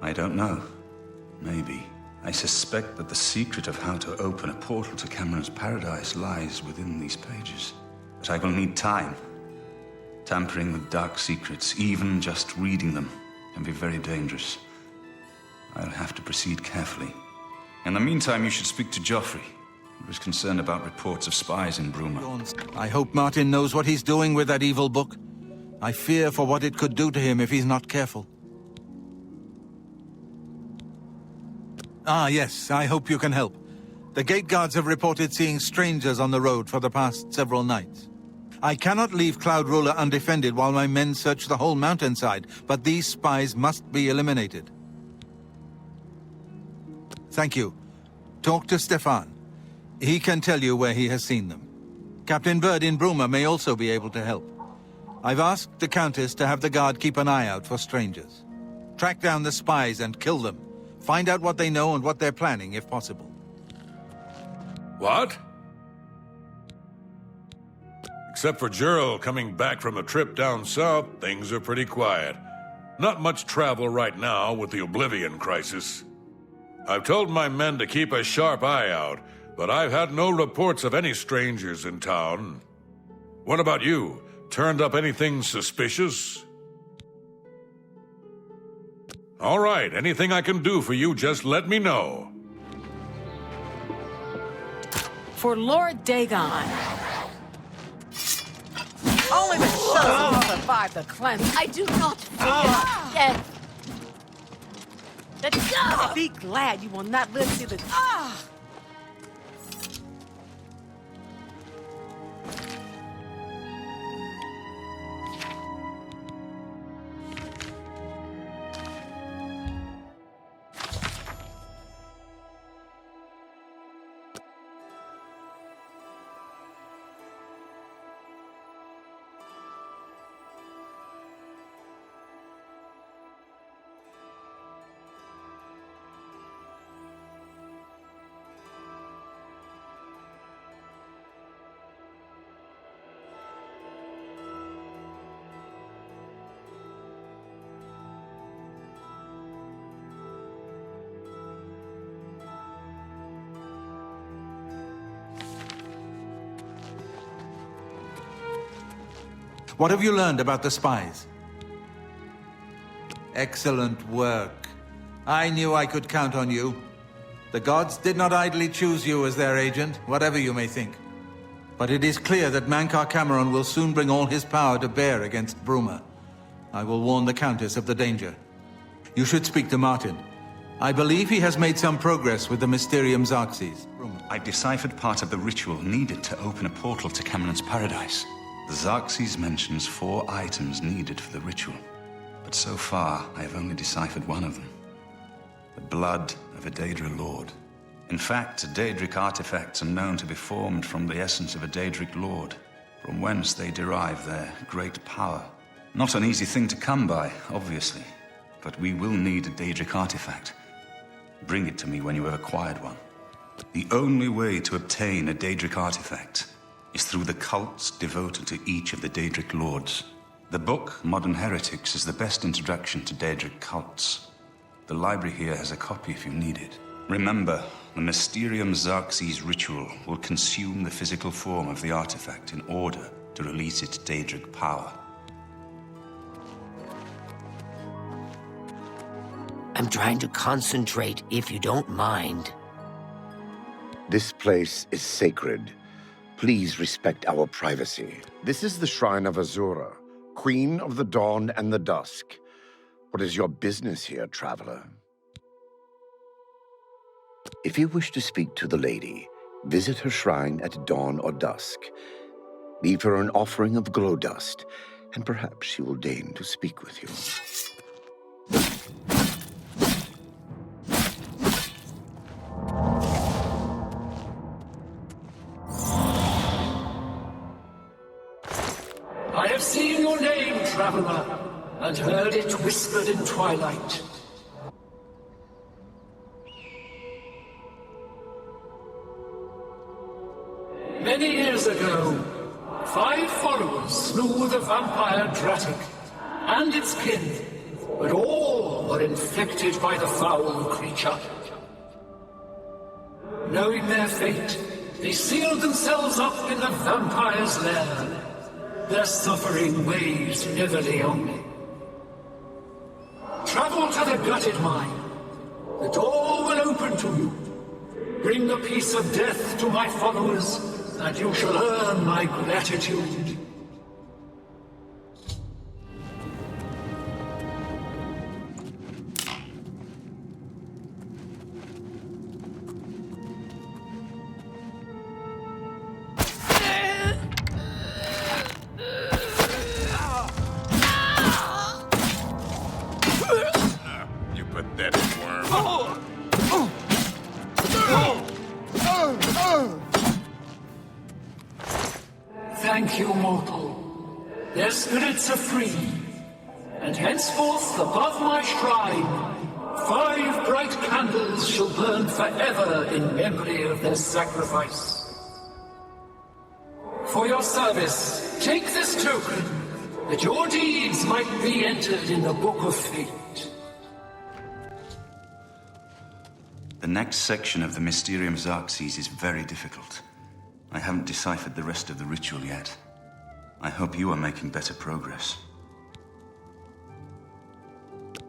I don't know. Maybe. I suspect that the secret of how to open a portal to Cameron's paradise lies within these pages. But I will need time. Tampering with dark secrets, even just reading them, can be very dangerous. I'll have to proceed carefully. In the meantime, you should speak to Joffrey. He was concerned about reports of spies in Bruma. I hope Martin knows what he's doing with that evil book. I fear for what it could do to him if he's not careful. Ah, yes, I hope you can help. The gate guards have reported seeing strangers on the road for the past several nights. I cannot leave Cloud Ruler undefended while my men search the whole mountainside, but these spies must be eliminated. Thank you. Talk to Stefan. He can tell you where he has seen them. Captain Bird in Bruma may also be able to help. I've asked the Countess to have the guard keep an eye out for strangers. Track down the spies and kill them. Find out what they know and what they're planning, if possible. What? Except for Gerald coming back from a trip down south, things are pretty quiet. Not much travel right now with the Oblivion crisis. I've told my men to keep a sharp eye out, but I've had no reports of any strangers in town. What about you? Turned up anything suspicious? All right, anything I can do for you, just let me know. For Lord Dagon. Only the chosen will survive the cleanse. I do not fear death. Be glad you will not live to see the... What have you learned about the spies? Excellent work. I knew I could count on you. The gods did not idly choose you as their agent, whatever you may think. But it is clear that Mankar Cameron will soon bring all his power to bear against Bruma. I will warn the Countess of the danger. You should speak to Martin. I believe he has made some progress with the Mysterium Xerxes. I deciphered part of the ritual needed to open a portal to Cameron's paradise. The Xerxes mentions 4 items needed for the ritual, but so far I have only deciphered one of them. The blood of a Daedra lord. In fact, Daedric artifacts are known to be formed from the essence of a Daedric lord, from whence they derive their great power. Not an easy thing to come by, obviously, but we will need a Daedric artifact. Bring it to me when you have acquired one. The only way to obtain a Daedric artifact is through the cults devoted to each of the Daedric lords. The book, Modern Heretics, is the best introduction to Daedric cults. The library here has a copy if you need it. Remember, the Mysterium Xerxes ritual will consume the physical form of the artifact in order to release its Daedric power. I'm trying to concentrate, if you don't mind. This place is sacred. Please respect our privacy. This is the Shrine of Azura, Queen of the Dawn and the Dusk. What is your business here, traveler? If you wish to speak to the lady, visit her shrine at dawn or dusk. Leave her an offering of glow dust, and perhaps she will deign to speak with you. I have seen your name, traveler, and heard it whispered in twilight. Many years ago, 5 followers slew the vampire Dratic and its kin, but all were infected by the foul creature. Knowing their fate, they sealed themselves up in the vampire's lair. Their suffering weighs heavily on me. Travel to the gutted mine. The door will open to you. Bring the piece of death to my followers, and you shall earn my gratitude. Thank you, mortal. Their spirits are free, and henceforth above my shrine, 5 bright candles shall burn forever in memory of their sacrifice. For your service, take this token, that your deeds might be entered in the Book of Fate. The next section of the Mysterium Xerxes is very difficult. I haven't deciphered the rest of the ritual yet. I hope you are making better progress.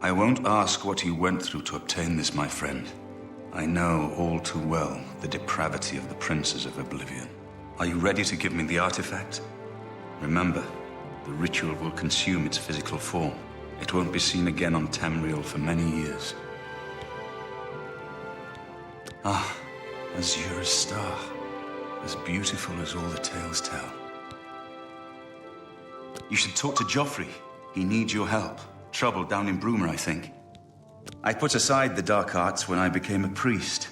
I won't ask what you went through to obtain this, my friend. I know all too well the depravity of the princes of Oblivion. Are you ready to give me the artifact? Remember, the ritual will consume its physical form. It won't be seen again on Tamriel for many years. Ah, Azura's star. As beautiful as all the tales tell. You should talk to Joffrey. He needs your help. Trouble down in Bruma, I think. I put aside the dark arts when I became a priest.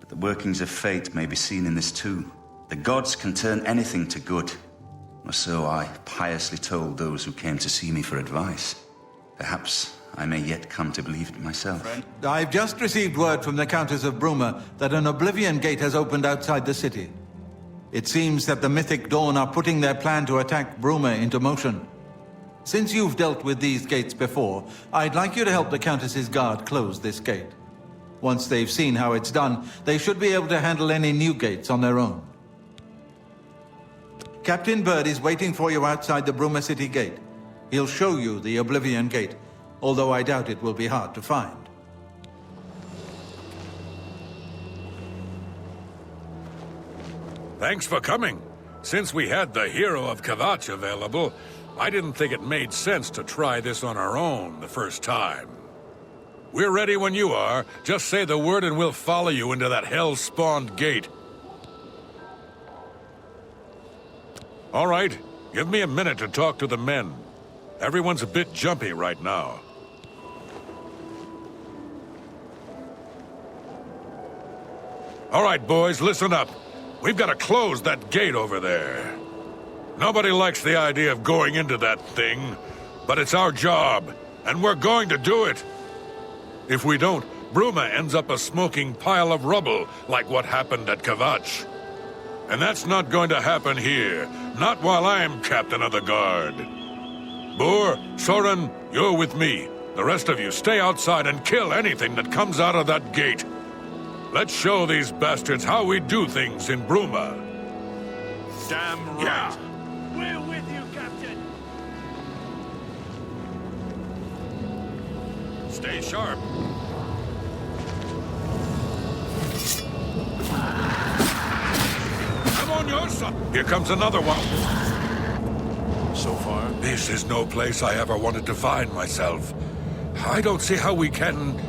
But the workings of fate may be seen in this too. The gods can turn anything to good. Or so I piously told those who came to see me for advice. Perhaps I may yet come to believe it myself. I've just received word from the Countess of Bruma that an Oblivion gate has opened outside the city. It seems that the Mythic Dawn are putting their plan to attack Bruma into motion. Since you've dealt with these gates before, I'd like you to help the Countess's guard close this gate. Once they've seen how it's done, they should be able to handle any new gates on their own. Captain Bird is waiting for you outside the Bruma City gate. He'll show you the Oblivion gate, although I doubt it will be hard to find. Thanks for coming. Since we had the hero of Kvatch available, I didn't think it made sense to try this on our own the first time. We're ready when you are. Just say the word and we'll follow you into that hell-spawned gate. All right, give me a minute to talk to the men. Everyone's a bit jumpy right now. All right, boys, listen up. We've got to close that gate over there. Nobody likes the idea of going into that thing, but it's our job, and we're going to do it. If we don't, Bruma ends up a smoking pile of rubble, like what happened at Kvatch. And that's not going to happen here, not while I'm captain of the guard. Boor, Soren, you're with me. The rest of you stay outside and kill anything that comes out of that gate. Let's show these bastards how we do things in Bruma. Damn right. Yeah. We're with you, Captain. Stay sharp. I'm on your side. Here comes another one. So far, this is no place I ever wanted to find myself. I don't see how we can...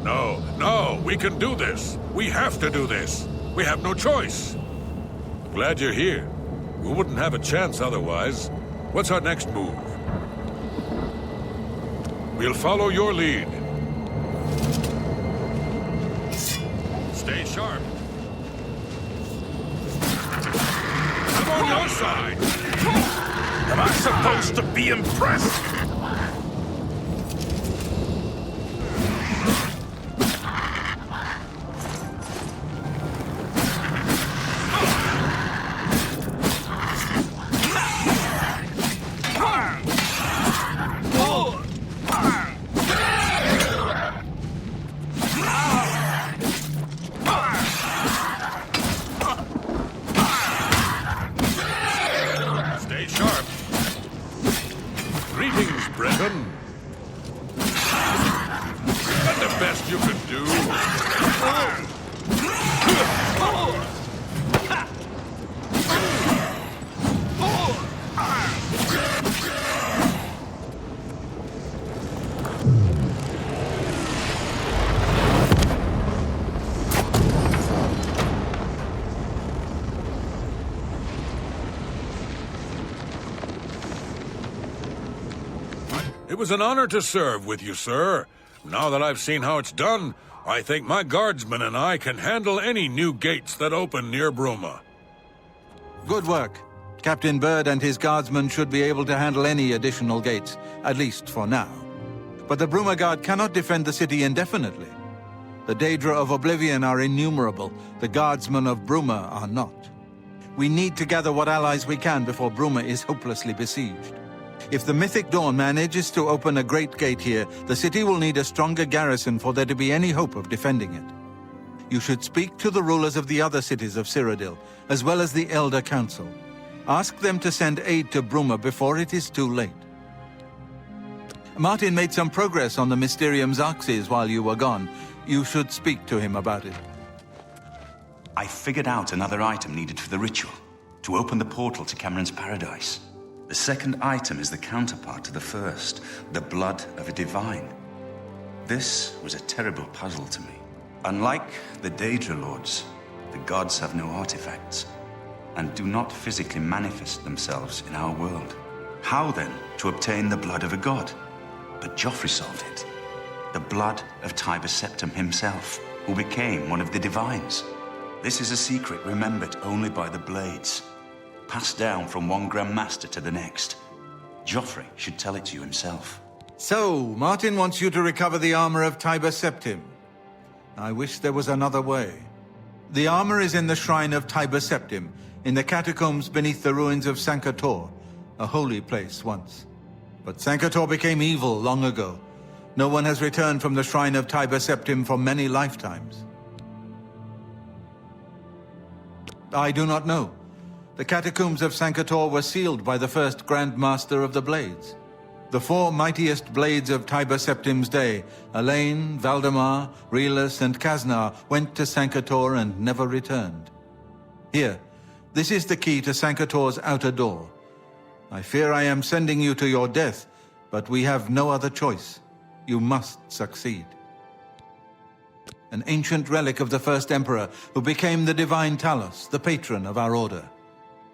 No, we can do this. We have to do this. We have no choice. Glad you're here. We wouldn't have a chance otherwise. What's our next move? We'll follow your lead. Stay sharp. I'm on your side. am I supposed to be impressed? It was an honor to serve with you, sir. Now that I've seen how it's done, I think my guardsmen and I can handle any new gates that open near Bruma. Good work. Captain Bird and his guardsmen should be able to handle any additional gates, at least for now. But the Bruma Guard cannot defend the city indefinitely. The Daedra of Oblivion are innumerable. The guardsmen of Bruma are not. We need to gather what allies we can before Bruma is hopelessly besieged. If the Mythic Dawn manages to open a great gate here, the city will need a stronger garrison for there to be any hope of defending it. You should speak to the rulers of the other cities of Cyrodiil, as well as the Elder Council. Ask them to send aid to Bruma before it is too late. Martin made some progress on the Mysterium Xarxes while you were gone. You should speak to him about it. I figured out another item needed for the ritual, to open the portal to Cameron's paradise. The second item is the counterpart to the first, the blood of a divine. This was a terrible puzzle to me. Unlike the Daedra Lords, the gods have no artifacts, and do not physically manifest themselves in our world. How then to obtain the blood of a god? But Joffrey solved it. The blood of Tibur Septim himself, who became one of the divines. This is a secret remembered only by the Blades, passed down from one Grand Master to the next. Joffrey should tell it to you himself. So, Martin wants you to recover the armor of Tibur Septim. I wish there was another way. The armor is in the shrine of Tibur Septim, in the catacombs beneath the ruins of Sankator, a holy place once. But Sankator became evil long ago. No one has returned from the shrine of Tibur Septim for many lifetimes. I do not know. The catacombs of Sankator were sealed by the first Grand Master of the Blades. The four mightiest blades of Tibur Septim's day, Elaine, Valdemar, Rielis, and Kaznar, went to Sankator and never returned. Here, this is the key to Sankator's outer door. I fear I am sending you to your death, but we have no other choice. You must succeed. An ancient relic of the first emperor who became the divine Talos, the patron of our order.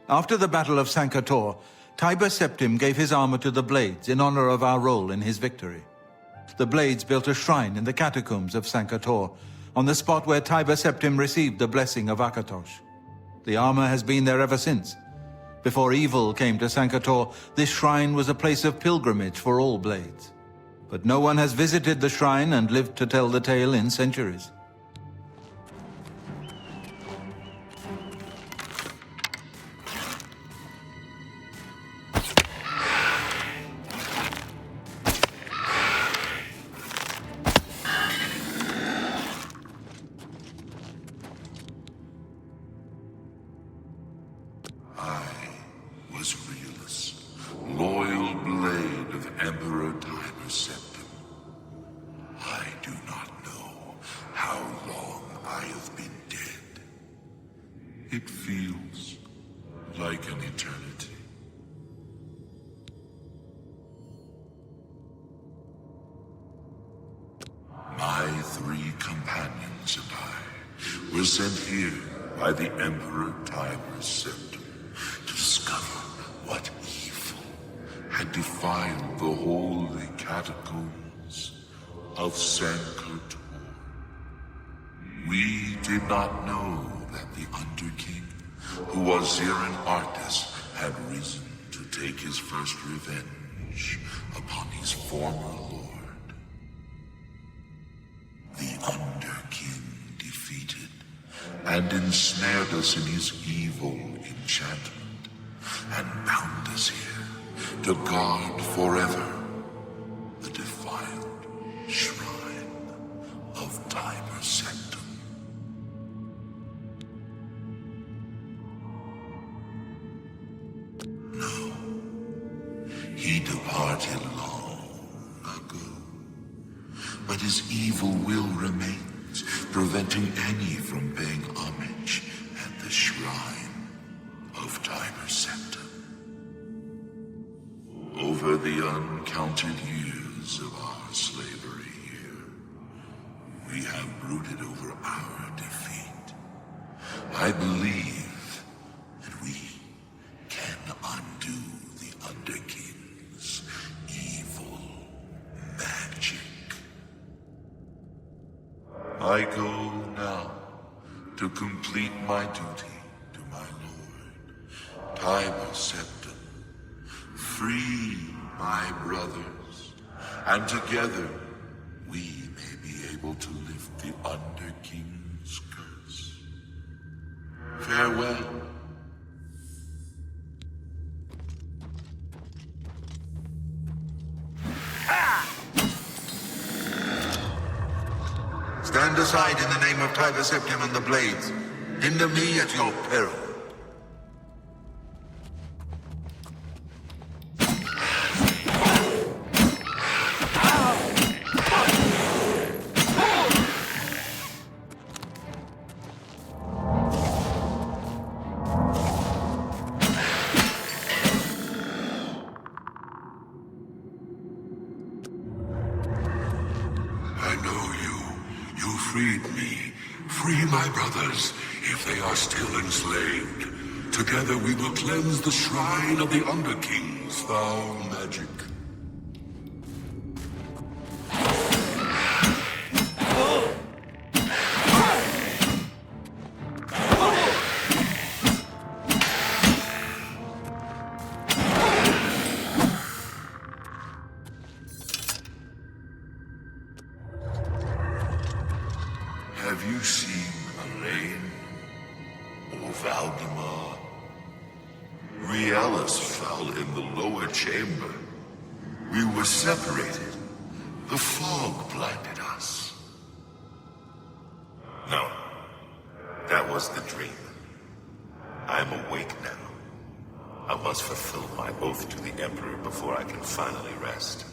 After the Battle of Sankator, Tibur Septim gave his armor to the Blades in honor of our role in his victory. The Blades built a shrine in the catacombs of Sankator, on the spot where Tibur Septim received the blessing of Akatosh. The armor has been there ever since. Before evil came to Sankator, this shrine was a place of pilgrimage for all Blades. But no one has visited the shrine and lived to tell the tale in centuries. It feels like an eternity. My 3 companions and I were sent here by the Emperor Tibur Septim to discover what evil had defiled the holy catacombs of Sankator. We did not know that the Underking, who was Zirin Artis, had risen to take his first revenge upon his former lord. The Underking defeated and ensnared us in his evil enchantment and bound us here to guard forever the defiled shrine of Tibur Septim. No, he departed long ago, but his evil will remains, preventing any from paying homage at the shrine of Tibur Septim. Over the uncounted years of our slavery here, we have brooded over our defeat. I believe that we can undo the Underking's evil magic. I go now to complete my duty to my lord, Tibur Septim. Free my brothers, and together we may be able to lift the Underking's curse. Farewell, aside in the name of Tiber Septim and the Blades. Hinder me at your peril. Free my brothers, if they are still enslaved. Together we will cleanse the shrine of the Underking's foul magic. Have you seen Elaine? Or Valdemar? Rielus fell in the lower chamber. We were separated. The fog blinded us. No, that was the dream. I'm awake now. I must fulfill my oath to the Emperor before I can finally rest.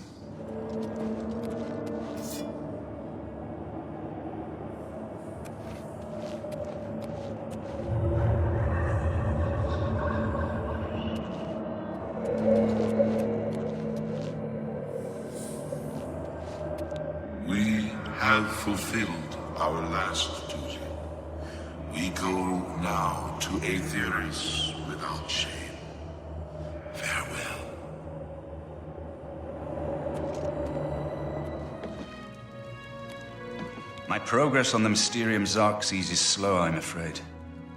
Fulfilled our last duty. We go now to Aetheris without shame. Farewell. My progress on the Mysterium Xarxes is slow, I'm afraid.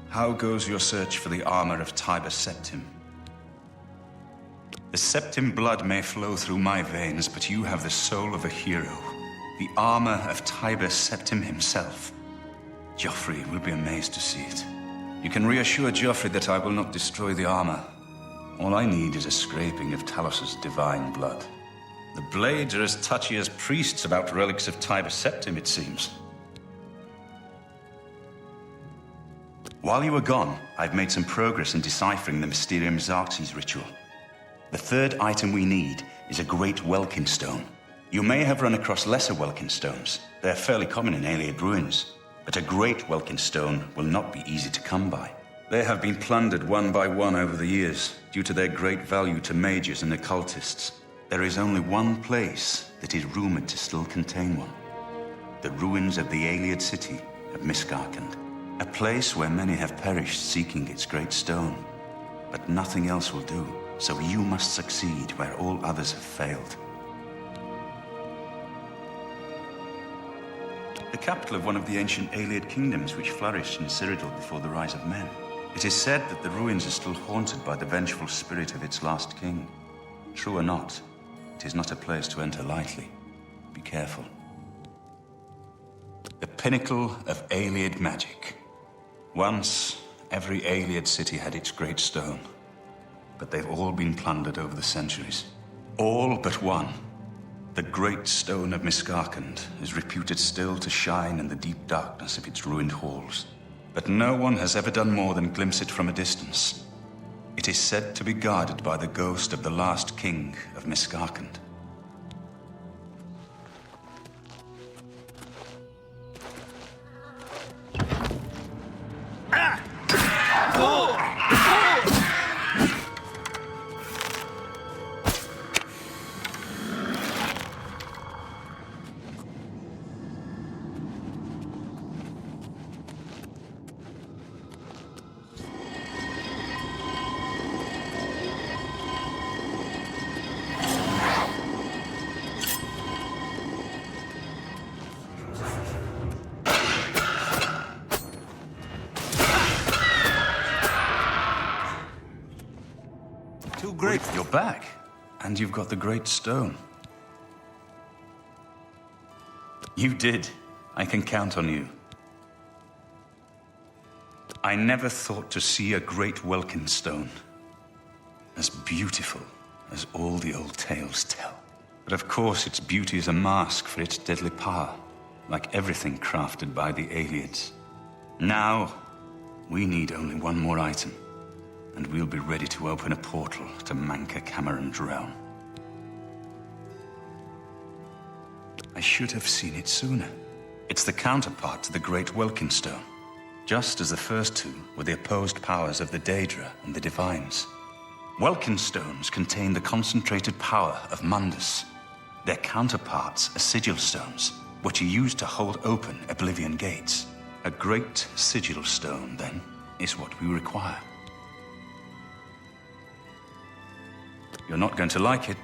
How goes your search for the armor of Tiber Septim? The Septim blood may flow through my veins, but you have the soul of a hero. The armor of Tiber Septim himself. Joffrey will be amazed to see it. You can reassure Joffrey that I will not destroy the armor. All I need is a scraping of Talos's divine blood. The Blades are as touchy as priests about relics of Tiber Septim, it seems. While you were gone, I've made some progress in deciphering the Mysterium Xarxes ritual. The third item we need is a great Welkin stone. You may have run across lesser Welkin stones. They're fairly common in Ayleid ruins. But a great Welkin stone will not be easy to come by. They have been plundered one by one over the years, due to their great value to mages and occultists. There is only one place that is rumored to still contain one. The ruins of the Ayleid city of Miskarkand. A place where many have perished seeking its great stone. But nothing else will do, so you must succeed where all others have failed. The capital of one of the ancient Ayleid kingdoms which flourished in Cyrodiil before the rise of men. It is said that the ruins are still haunted by the vengeful spirit of its last king. True or not, it is not a place to enter lightly. Be careful. The pinnacle of Ayleid magic. Once, every Ayleid city had its great stone. But they've all been plundered over the centuries. All but one. The great stone of Miskarkand is reputed still to shine in the deep darkness of its ruined halls. But no one has ever done more than glimpse it from a distance. It is said to be guarded by the ghost of the last king of Miskarkand. Great, you're back. And you've got the great stone. You did. I can count on you. I never thought to see a great Welkin stone. As beautiful as all the old tales tell. But of course its beauty is a mask for its deadly power. like everything crafted by the Aelids. Now, we need only one more item, and we'll be ready to open a portal to Manka Cameron's realm. I should have seen it sooner. It's the counterpart to the Great Welkin Stone. Just as the first two were the opposed powers of the Daedra and the Divines. Welkin Stones contain the concentrated power of Mundus. Their counterparts are sigil stones, which are used to hold open Oblivion gates. A great sigil stone, then, is what we require. You're not going to like it.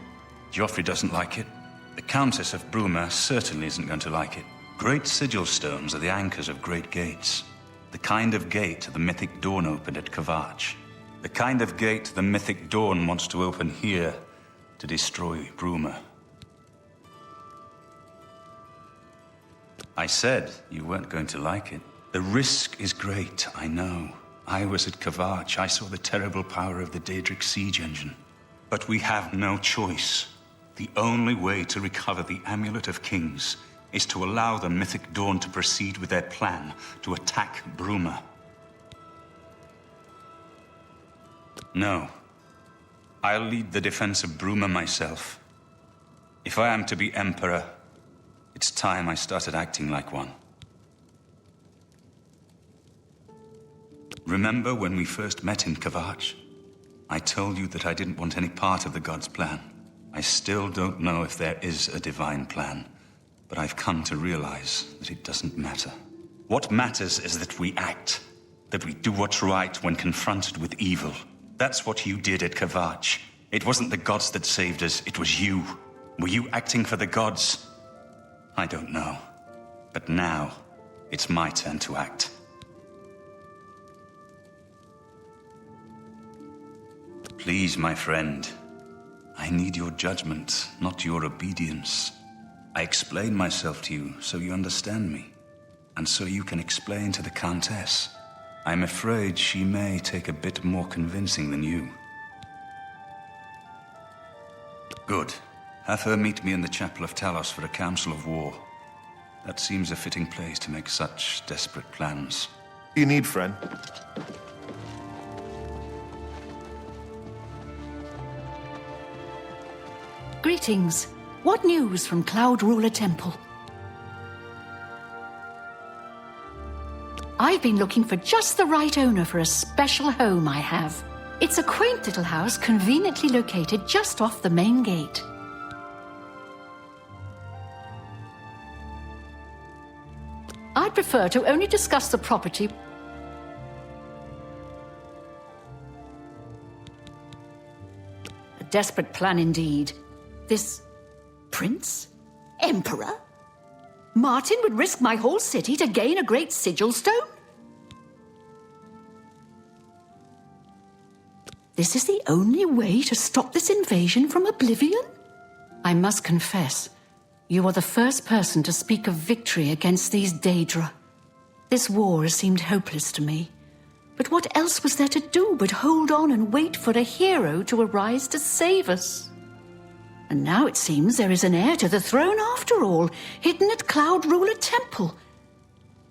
Joffrey doesn't like it. The Countess of Bruma certainly isn't going to like it. Great sigil stones are the anchors of great gates. The kind of gate the mythic Dawn opened at Kvatch. The kind of gate the mythic Dawn wants to open here to destroy Bruma. I said you weren't going to like it. The risk is great, I know. I was at Kvatch. I saw the terrible power of the Daedric siege engine. But we have no choice. The only way to recover the Amulet of Kings is to allow the mythic Dawn to proceed with their plan to attack Bruma. No. I'll lead the defense of Bruma myself. If I am to be Emperor, it's time I started acting like one. Remember when we first met in Kvatch? I told you that I didn't want any part of the God's plan. I still don't know if there is a divine plan, but I've come to realize that it doesn't matter. What matters is that we act, that we do what's right when confronted with evil. That's what you did at Kvatch. It wasn't the gods that saved us, it was you. Were you acting for the gods? I don't know. But now, it's my turn to act. Please, my friend. I need your judgment, not your obedience. I explain myself to you so you understand me, and so you can explain to the Countess. I'm afraid she may take a bit more convincing than you. Good. Have her meet me in the Chapel of Talos for a council of war. That seems a fitting place to make such desperate plans. What do you need, friend? Greetings. What news from Cloud Ruler Temple? I've been looking for just the right owner for a special home I have. It's a quaint little house conveniently located just off the main gate. I'd prefer to only discuss the property. A desperate plan indeed. This prince? Emperor? Martin would risk my whole city to gain a great sigil stone? This is the only way to stop this invasion from Oblivion? I must confess, you are the first person to speak of victory against these Daedra. This war seemed hopeless to me. But what else was there to do but hold on and wait for a hero to arise to save us? And now it seems there is an heir to the throne after all, hidden at Cloud Ruler Temple.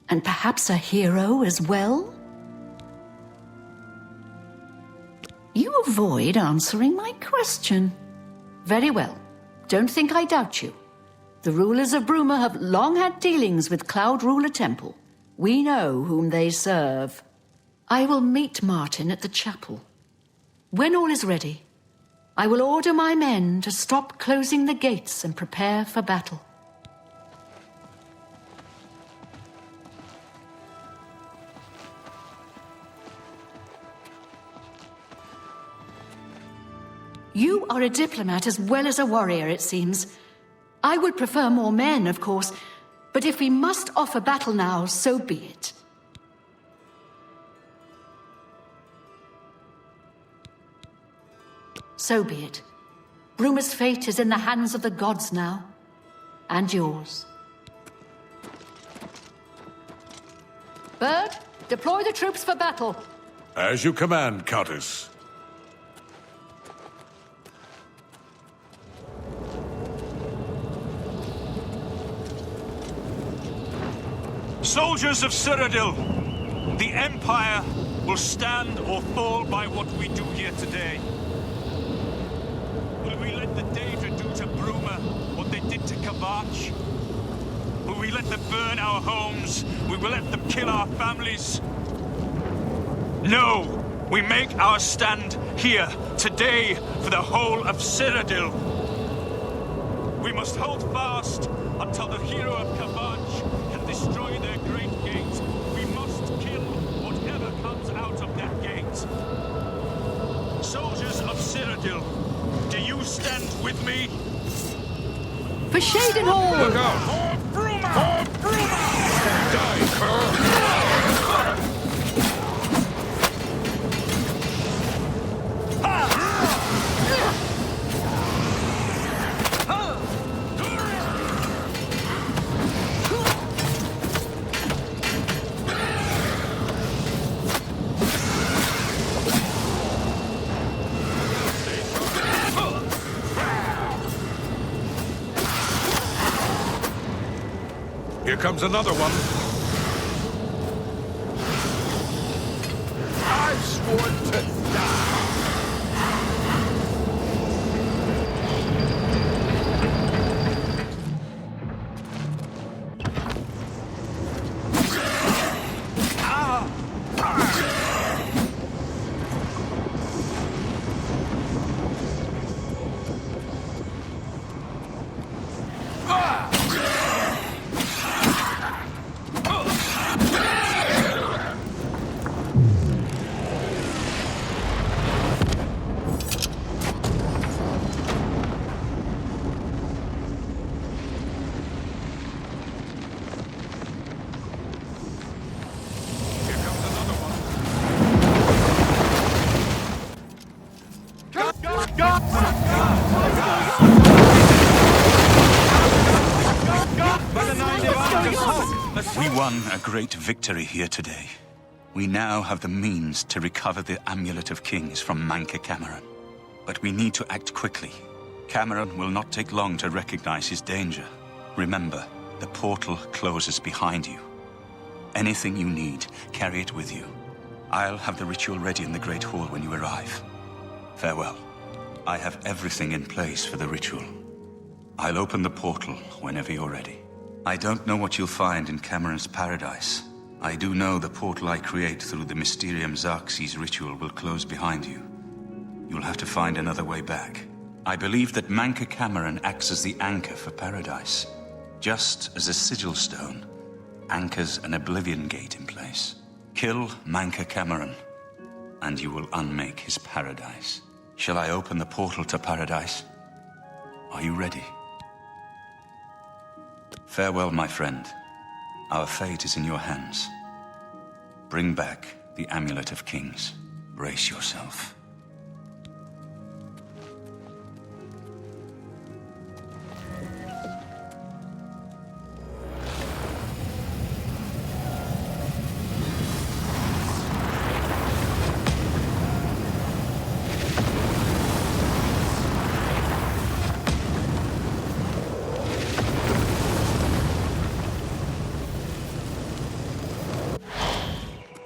And perhaps a hero as well? You avoid answering my question. Very well. Don't think I doubt you. The rulers of Bruma have long had dealings with Cloud Ruler Temple. We know whom they serve. I will meet Martin at the chapel. When all is ready, I will order my men to stop closing the gates and prepare for battle. You are a diplomat as well as a warrior, it seems. I would prefer more men, of course, but if we must offer battle now, so be it. So be it. Bruma's fate is in the hands of the gods now, and yours. Bird, deploy the troops for battle. As you command, Countess. Soldiers of Cyrodiil, the Empire will stand or fall by what we do here today. Will we let the Daedra do to Bruma what they did to Kavach? Will we let them burn our homes? Will we let them kill our families? No! We make our stand here, today, for the whole of Cyrodiil. We must hold fast until the hero of Kavach can destroy their great gate. We must kill whatever comes out of that gate. Soldiers of Cyrodiil, do you stand with me? For Shaded Hall! Look out! For Bruma! For Bruma! Die, Cur! Here comes another one. I've sworn to die. We won a great victory here today. We now have the means to recover the Amulet of Kings from Manca Cameron. But we need to act quickly. Cameron will not take long to recognize his danger. Remember, the portal closes behind you. Anything you need, carry it with you. I'll have the ritual ready in the Great Hall when you arrive. Farewell. I have everything in place for the ritual. I'll open the portal whenever you're ready. I don't know what you'll find in Cameron's paradise. I do know the portal I create through the Mysterium Xarxes ritual will close behind you. You'll have to find another way back. I believe that Manca Cameron acts as the anchor for paradise, just as a sigil stone anchors an Oblivion gate in place. Kill Manca Cameron, and you will unmake his paradise. Shall I open the portal to paradise? Are you ready? Farewell, my friend. Our fate is in your hands. Bring back the Amulet of Kings. Brace yourself.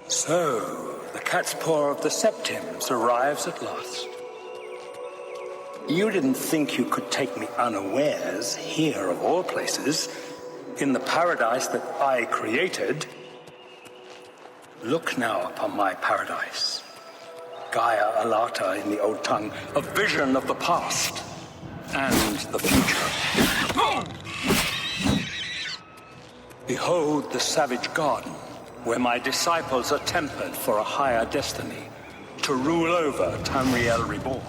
So, the cat's paw of the Septims arrives at last. You didn't think you could take me unawares, here of all places, in the paradise that I created. Look now upon my paradise. Gaia Alata in the old tongue, a vision of the past and the future. Behold the savage garden, where my disciples are tempered for a higher destiny, to rule over Tamriel Reborn.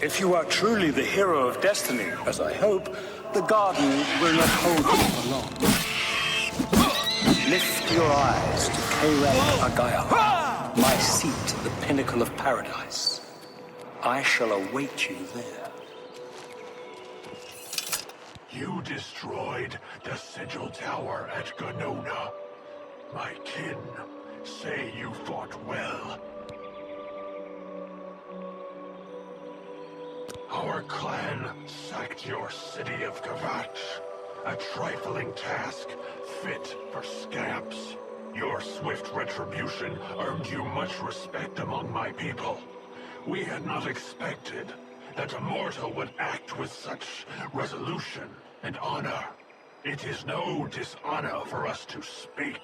If you are truly the hero of destiny, as I hope, the garden will not hold you for long. Lift your eyes to Keiret Agaya, my seat at the pinnacle of paradise. I shall await you there. You destroyed the Sigil Tower at Ganona. My kin say you fought well. Our clan sacked your city of Kavach, a trifling task fit for scamps. Your swift retribution earned you much respect among my people. We had not expected that a mortal would act with such resolution and honor. It is no dishonor for us to speak.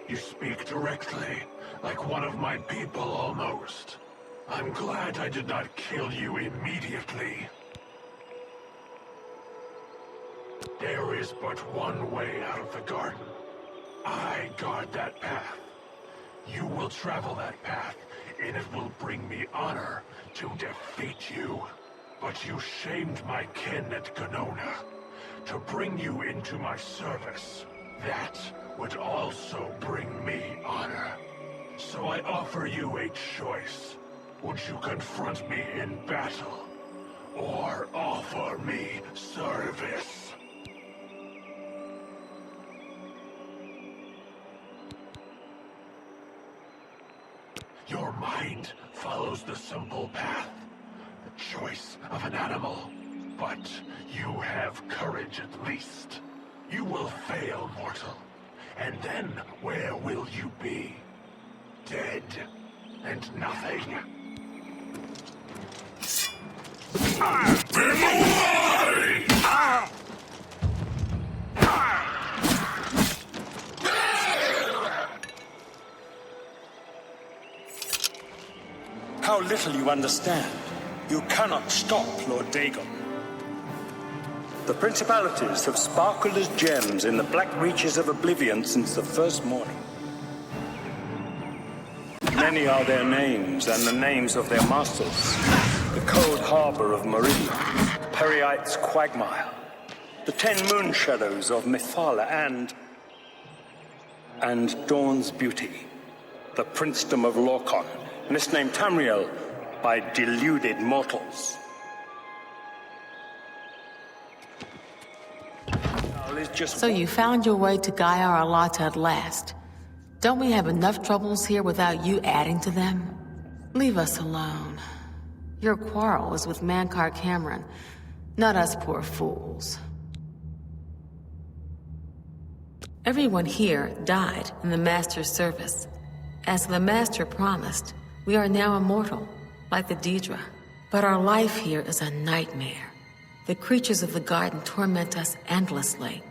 You speak directly, like one of my people almost. I'm glad I did not kill you immediately. There is but one way out of the garden. I guard that path. You will travel that path, and it will bring me honor to defeat you. But you shamed my kin at Ganona. To bring you into my service, that would also bring me honor. So I offer you a choice. Would you confront me in battle, or offer me service? Your mind follows the simple path, the choice of an animal. But you have courage at least. You will fail, mortal. And then where will you be? Dead and nothing. How little you understand. You cannot stop Lord Dagon. The principalities have sparkled as gems in the black reaches of Oblivion since the first morning. Many are their names and the names of their masters. The cold harbor of Meridian, Periite's quagmire, the 10 moon shadows of Mephala and Dawn's beauty, the princedom of Lorcan, misnamed Tamriel by deluded mortals. So you found your way to Gaia Arlata at last. Don't we have enough troubles here without you adding to them? Leave us alone. Your quarrel is with Mankar Cameron, not us poor fools. Everyone here died in the Master's service. As the Master promised, we are now immortal, like the Daedra. But our life here is a nightmare. The creatures of the garden torment us endlessly.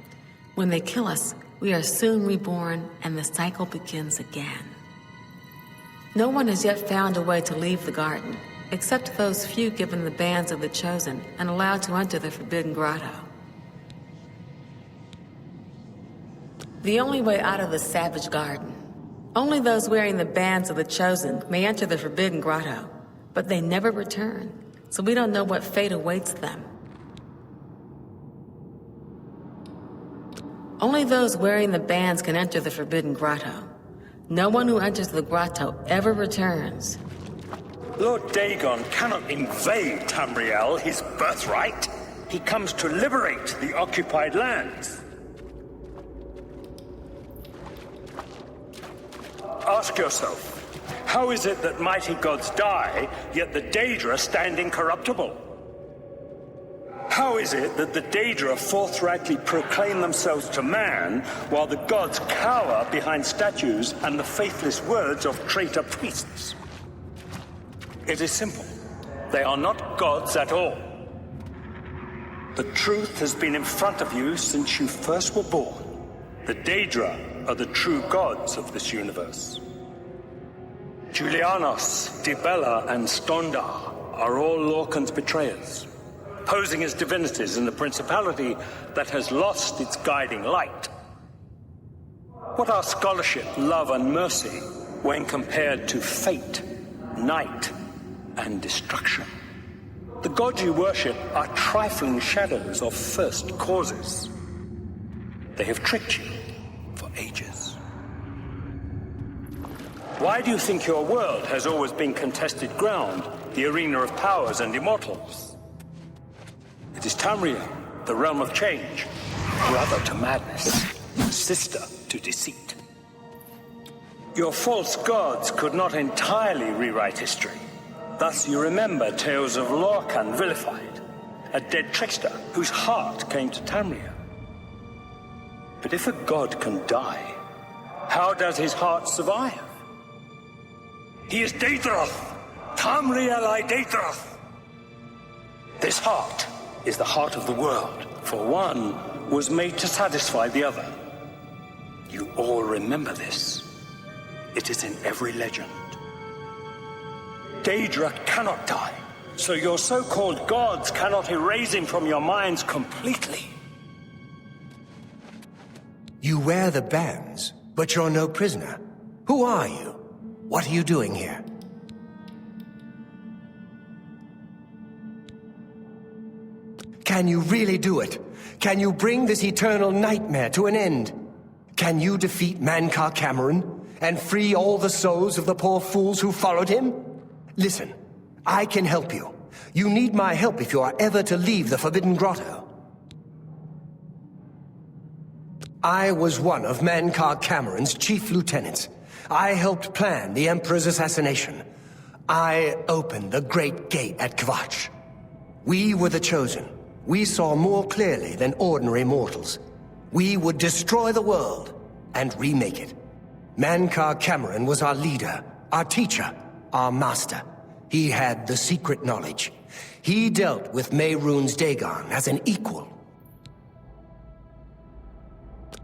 When they kill us, we are soon reborn, and the cycle begins again. No one has yet found a way to leave the garden, except those few given the bands of the Chosen and allowed to enter the Forbidden Grotto. The only way out of the Savage Garden. Only those wearing the bands of the Chosen may enter the Forbidden Grotto, but they never return, so we don't know what fate awaits them. Only those wearing the bands can enter the Forbidden Grotto. No one who enters the grotto ever returns. Lord Dagon cannot invade Tamriel, his birthright. He comes to liberate the occupied lands. Ask yourself, how is it that mighty gods die, yet the Daedra stand incorruptible? How is it that the Daedra forthrightly proclaim themselves to man, while the gods cower behind statues and the faithless words of traitor priests? It is simple. They are not gods at all. The truth has been in front of you since you first were born. The Daedra are the true gods of this universe. Julianos, Dibella, and Stondar are all Lorcan's betrayers, posing as divinities in a principality that has lost its guiding light. What are scholarship, love, and mercy when compared to fate, night, and destruction? The gods you worship are trifling shadows of first causes. They have tricked you for ages. Why do you think your world has always been contested ground, the arena of powers and immortals? It is Tamriel, the realm of change, brother to madness, sister to deceit. Your false gods could not entirely rewrite history. Thus you remember tales of Lorcan vilified, a dead trickster whose heart came to Tamriel. But if a god can die, how does his heart survive? He is Daedroth, Tamriel I Daedroth. This heart is the heart of the world, for one was made to satisfy the other. You all remember this. It is in every legend. Daedra cannot die, so your so-called gods cannot erase him from your minds completely. You wear the bands, but you're no prisoner. Who are you? What are you doing here? Can you really do it? Can you bring this eternal nightmare to an end? Can you defeat Mankar Camoran and free all the souls of the poor fools who followed him? Listen, I can help you. You need my help if you are ever to leave the Forbidden Grotto. I was one of Mankar Camoran's chief lieutenants. I helped plan the Emperor's assassination. I opened the Great Gate at Kvatch. We were the chosen. We saw more clearly than ordinary mortals. We would destroy the world and remake it. Mankar Camoran was our leader, our teacher, our master. He had the secret knowledge. He dealt with Mehrunes Dagon as an equal.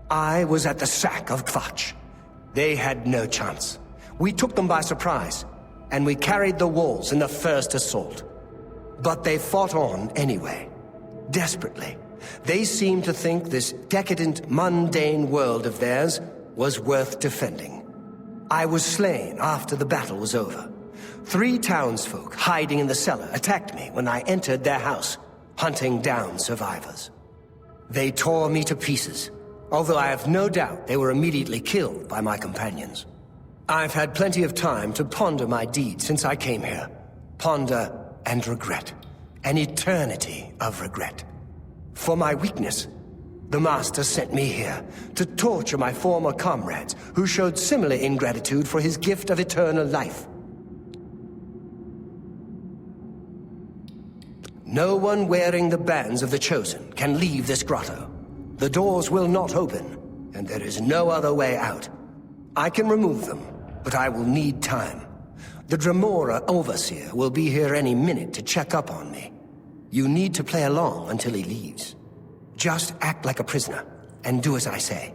I was at the sack of Kvatch. They had no chance. We took them by surprise, and we carried the walls in the first assault. But they fought on anyway, desperately. They seemed to think this decadent, mundane world of theirs was worth defending. I was slain after the battle was over. 3 townsfolk hiding in the cellar attacked me when I entered their house, hunting down survivors. They tore me to pieces, although I have no doubt they were immediately killed by my companions. I've had plenty of time to ponder my deeds since I came here. Ponder and regret. An eternity of regret. For my weakness, the Master sent me here to torture my former comrades who showed similar ingratitude for his gift of eternal life. No one wearing the bands of the Chosen can leave this grotto. The doors will not open, and there is no other way out. I can remove them, but I will need time. The Dremora Overseer will be here any minute to check up on me. You need to play along until he leaves. Just act like a prisoner, and do as I say.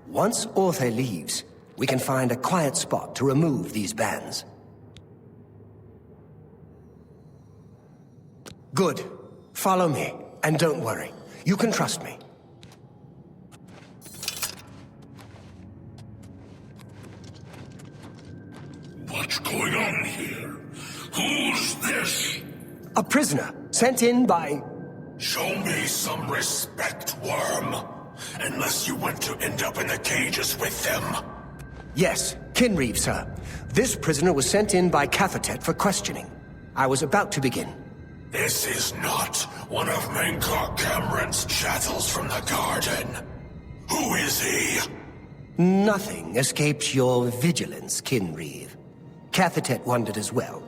Once Orthe leaves, we can find a quiet spot to remove these bands. Good. Follow me, and don't worry. You can trust me. What's going on here? Who's this? A prisoner, sent in by... Show me some respect, worm. Unless you want to end up in the cages with them. Yes, Kinreeve, sir. This prisoner was sent in by Cathertet for questioning. I was about to begin. This is not one of Mankar Camoran's chattels from the garden. Who is he? Nothing escapes your vigilance, Kinreeve. Cathertet wondered as well.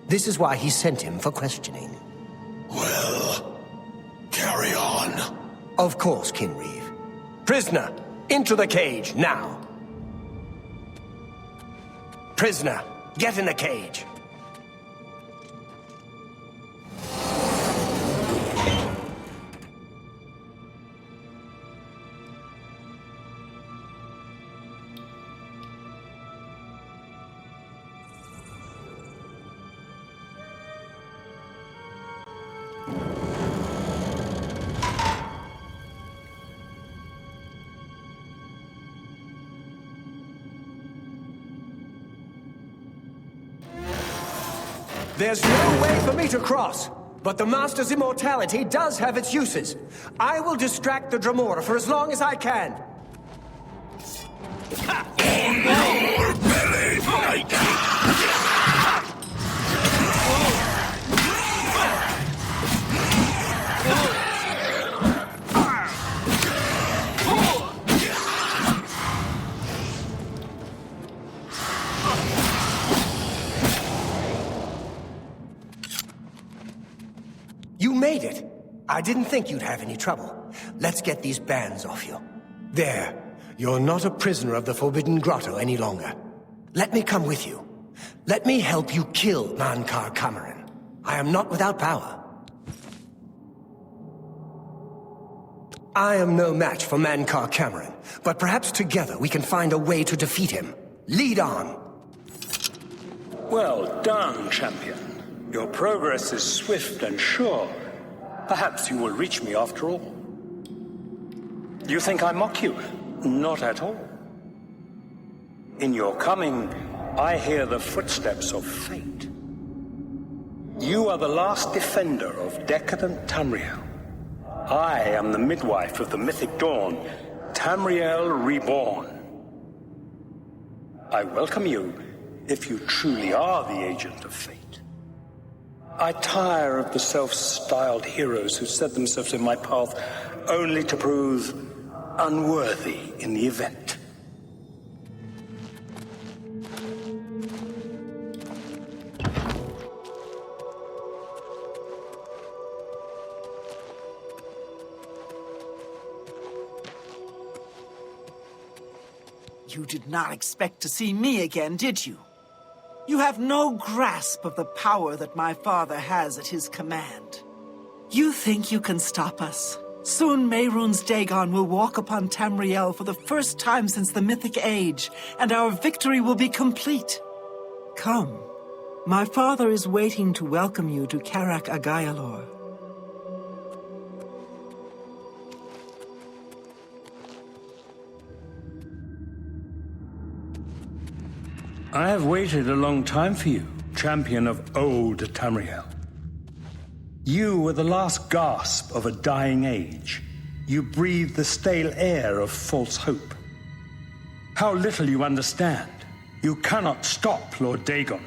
This is why he sent him for questioning. Well, carry on. Of course, Kinreeve. Prisoner, into the cage, now. Prisoner, get in the cage. There's no way for me to cross, but the Master's immortality does have its uses. I will distract the Dremora for as long as I can. On your belly, You made it. I didn't think you'd have any trouble. Let's get these bands off you. There. You're not a prisoner of the Forbidden Grotto any longer. Let me come with you. Let me help you kill Mankar Cameron. I am not without power. I am no match for Mankar Cameron, but perhaps together we can find a way to defeat him. Lead on. Well done, champion. Your progress is swift and sure. Perhaps you will reach me after all. You think I mock you? Not at all. In your coming, I hear the footsteps of fate. You are the last defender of decadent Tamriel. I am the midwife of the mythic dawn, Tamriel reborn. I welcome you, if you truly are the agent of fate. I tire of the self-styled heroes who set themselves in my path only to prove unworthy in the event. You did not expect to see me again, did you? You have no grasp of the power that my father has at his command. You think you can stop us? Soon Mehrunes Dagon will walk upon Tamriel for the first time since the Mythic Age, and our victory will be complete. Come. My father is waiting to welcome you to Karak Agayalor. I have waited a long time for you, champion of old Tamriel. You were the last gasp of a dying age. You breathed the stale air of false hope. How little you understand. You cannot stop Lord Dagon.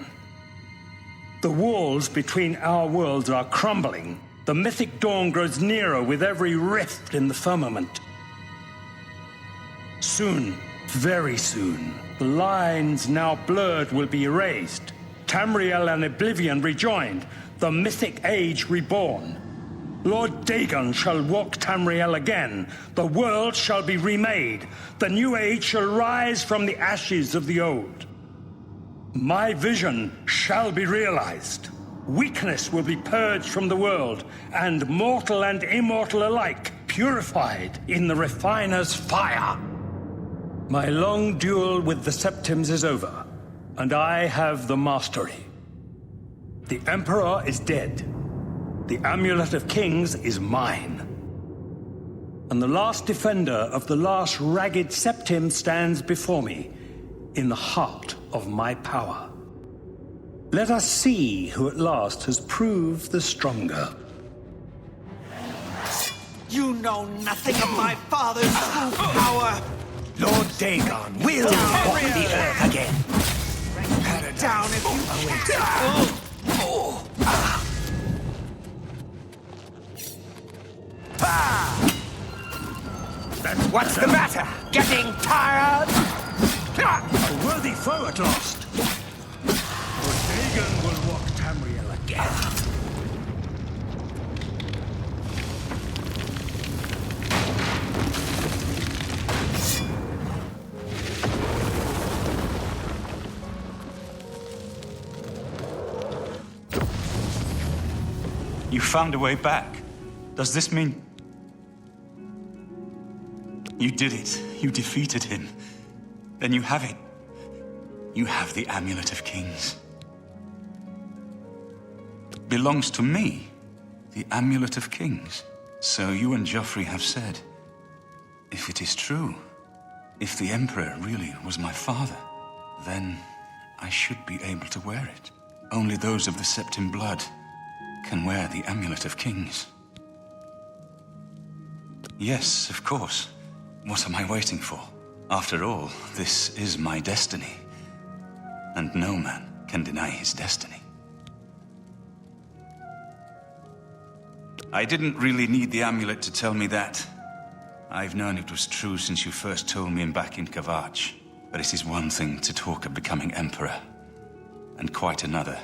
The walls between our worlds are crumbling. The mythic dawn grows nearer with every rift in the firmament. Soon, very soon, the lines now blurred will be erased. Tamriel and Oblivion rejoined, the mythic age reborn. Lord Dagon shall walk Tamriel again. The world shall be remade. The new age shall rise from the ashes of the old. My vision shall be realized. Weakness will be purged from the world, and mortal and immortal alike purified in the refiner's fire. My long duel with the Septims is over, and I have the mastery. The Emperor is dead. The Amulet of Kings is mine. And the last defender of the last ragged Septim stands before me, in the heart of my power. Let us see who at last has proved the stronger. You know nothing of my father's true power! Lord Dagon will walk the earth again. Down if you What's the matter? Getting tired? A worthy foe at last. Lord Dagon will walk Tamriel again. You found a way back. Does this mean... You did it. You defeated him. Then you have it. You have the Amulet of Kings. Belongs to me. The Amulet of Kings. So you and Joffrey have said. If it is true, if the Emperor really was my father, then I should be able to wear it. Only those of the Septim blood can wear the Amulet of Kings. Yes, of course. What am I waiting for? After all, this is my destiny. And no man can deny his destiny. I didn't really need the amulet to tell me that. I've known it was true since you first told me back in Kavach. But it is one thing to talk of becoming Emperor, and quite another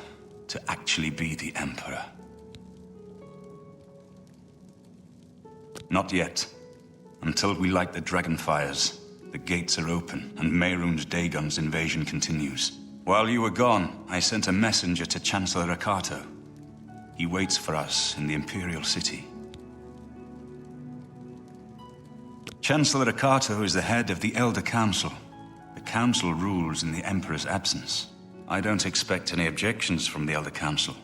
to actually be the Emperor. Not yet. Until we light the dragon fires, the gates are open, and Mehrunes Dagon's invasion continues. While you were gone, I sent a messenger to Chancellor Akato. He waits for us in the Imperial City. Chancellor Akato is the head of the Elder Council. The Council rules in the Emperor's absence. I don't expect any objections from the Elder Council,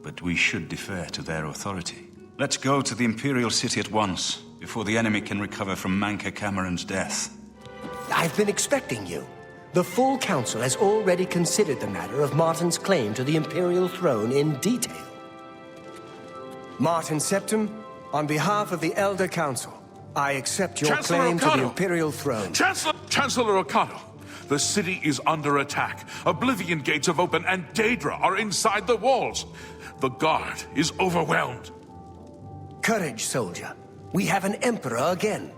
but we should defer to their authority. Let's go to the Imperial City at once, before the enemy can recover from Manka Cameron's death. I've been expecting you. The full council has already considered the matter of Martin's claim to the Imperial throne in detail. Martin Septim, on behalf of the Elder Council, I accept your claim to the Imperial throne. Chancellor Akato, the city is under attack. Oblivion gates have opened and Daedra are inside the walls. The guard is overwhelmed. Courage, soldier. We have an emperor again.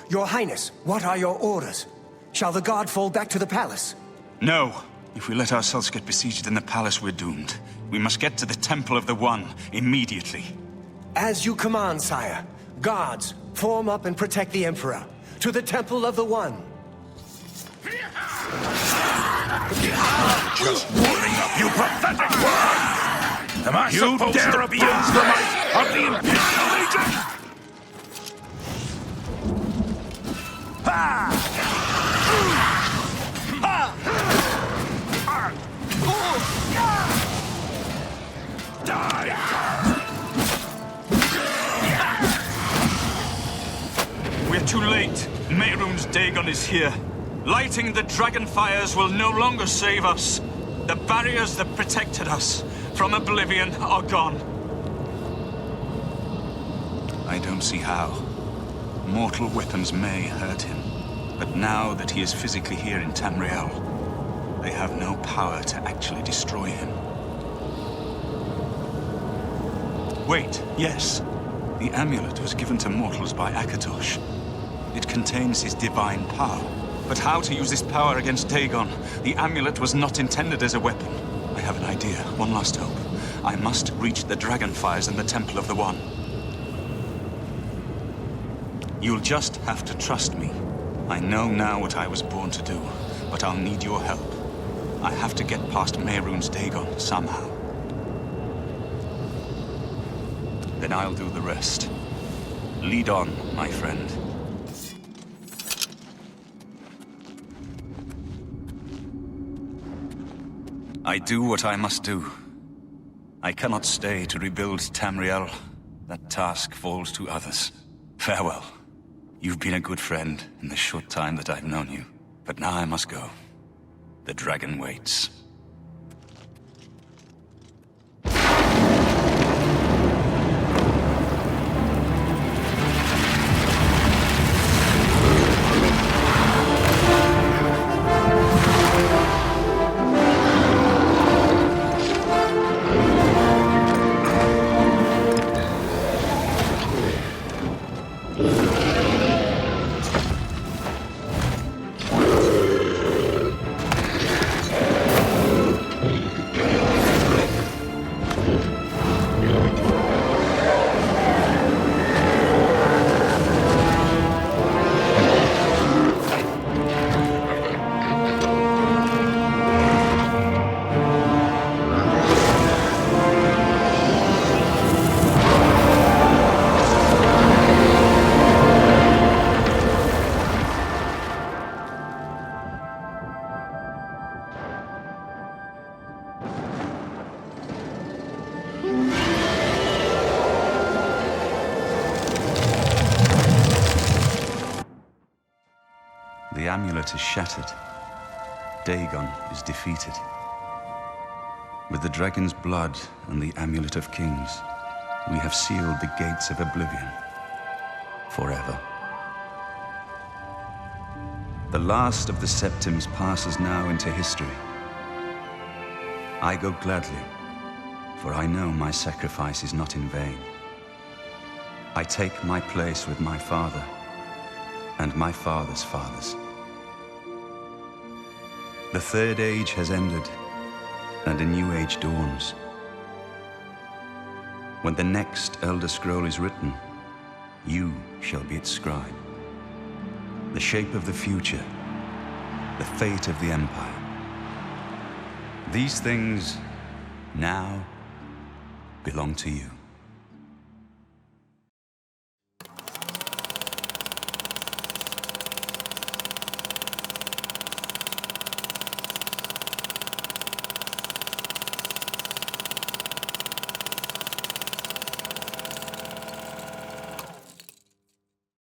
Your Highness, what are your orders? Shall the guard fall back to the palace? No. If we let ourselves get besieged in the palace, we're doomed. We must get to the Temple of the One immediately. As you command, sire. Guards, form up and protect the Emperor. To the Temple of the One. Just warming up, you pathetic worm! Am I supposed to abuse the might of the Imperial Legion? We're too late. Mehrunes Dagon is here. Lighting the dragon fires will no longer save us. The barriers that protected us from Oblivion are gone. I don't see how. Mortal weapons may hurt him, but now that he is physically here in Tamriel, they have no power to actually destroy him. Wait, yes. The amulet was given to mortals by Akatosh. It contains his divine power. But how to use this power against Dagon? The amulet was not intended as a weapon. I have an idea, one last hope. I must reach the dragonfires in the Temple of the One. You'll just have to trust me. I know now what I was born to do, but I'll need your help. I have to get past Mehrunes Dagon somehow. Then I'll do the rest. Lead on, my friend. I do what I must do. I cannot stay to rebuild Tamriel. That task falls to others. Farewell. You've been a good friend in the short time that I've known you. But now I must go. The dragon waits. The amulet is shattered. Dagon is defeated. With the dragon's blood and the amulet of kings, we have sealed the gates of Oblivion forever. The last of the Septims passes now into history. I go gladly, for I know my sacrifice is not in vain. I take my place with my father and my father's fathers. The Third Age has ended, and a new age dawns. When the next Elder Scroll is written, You shall be its scribe. The shape of the future, the fate of the Empire. These things now belong to you.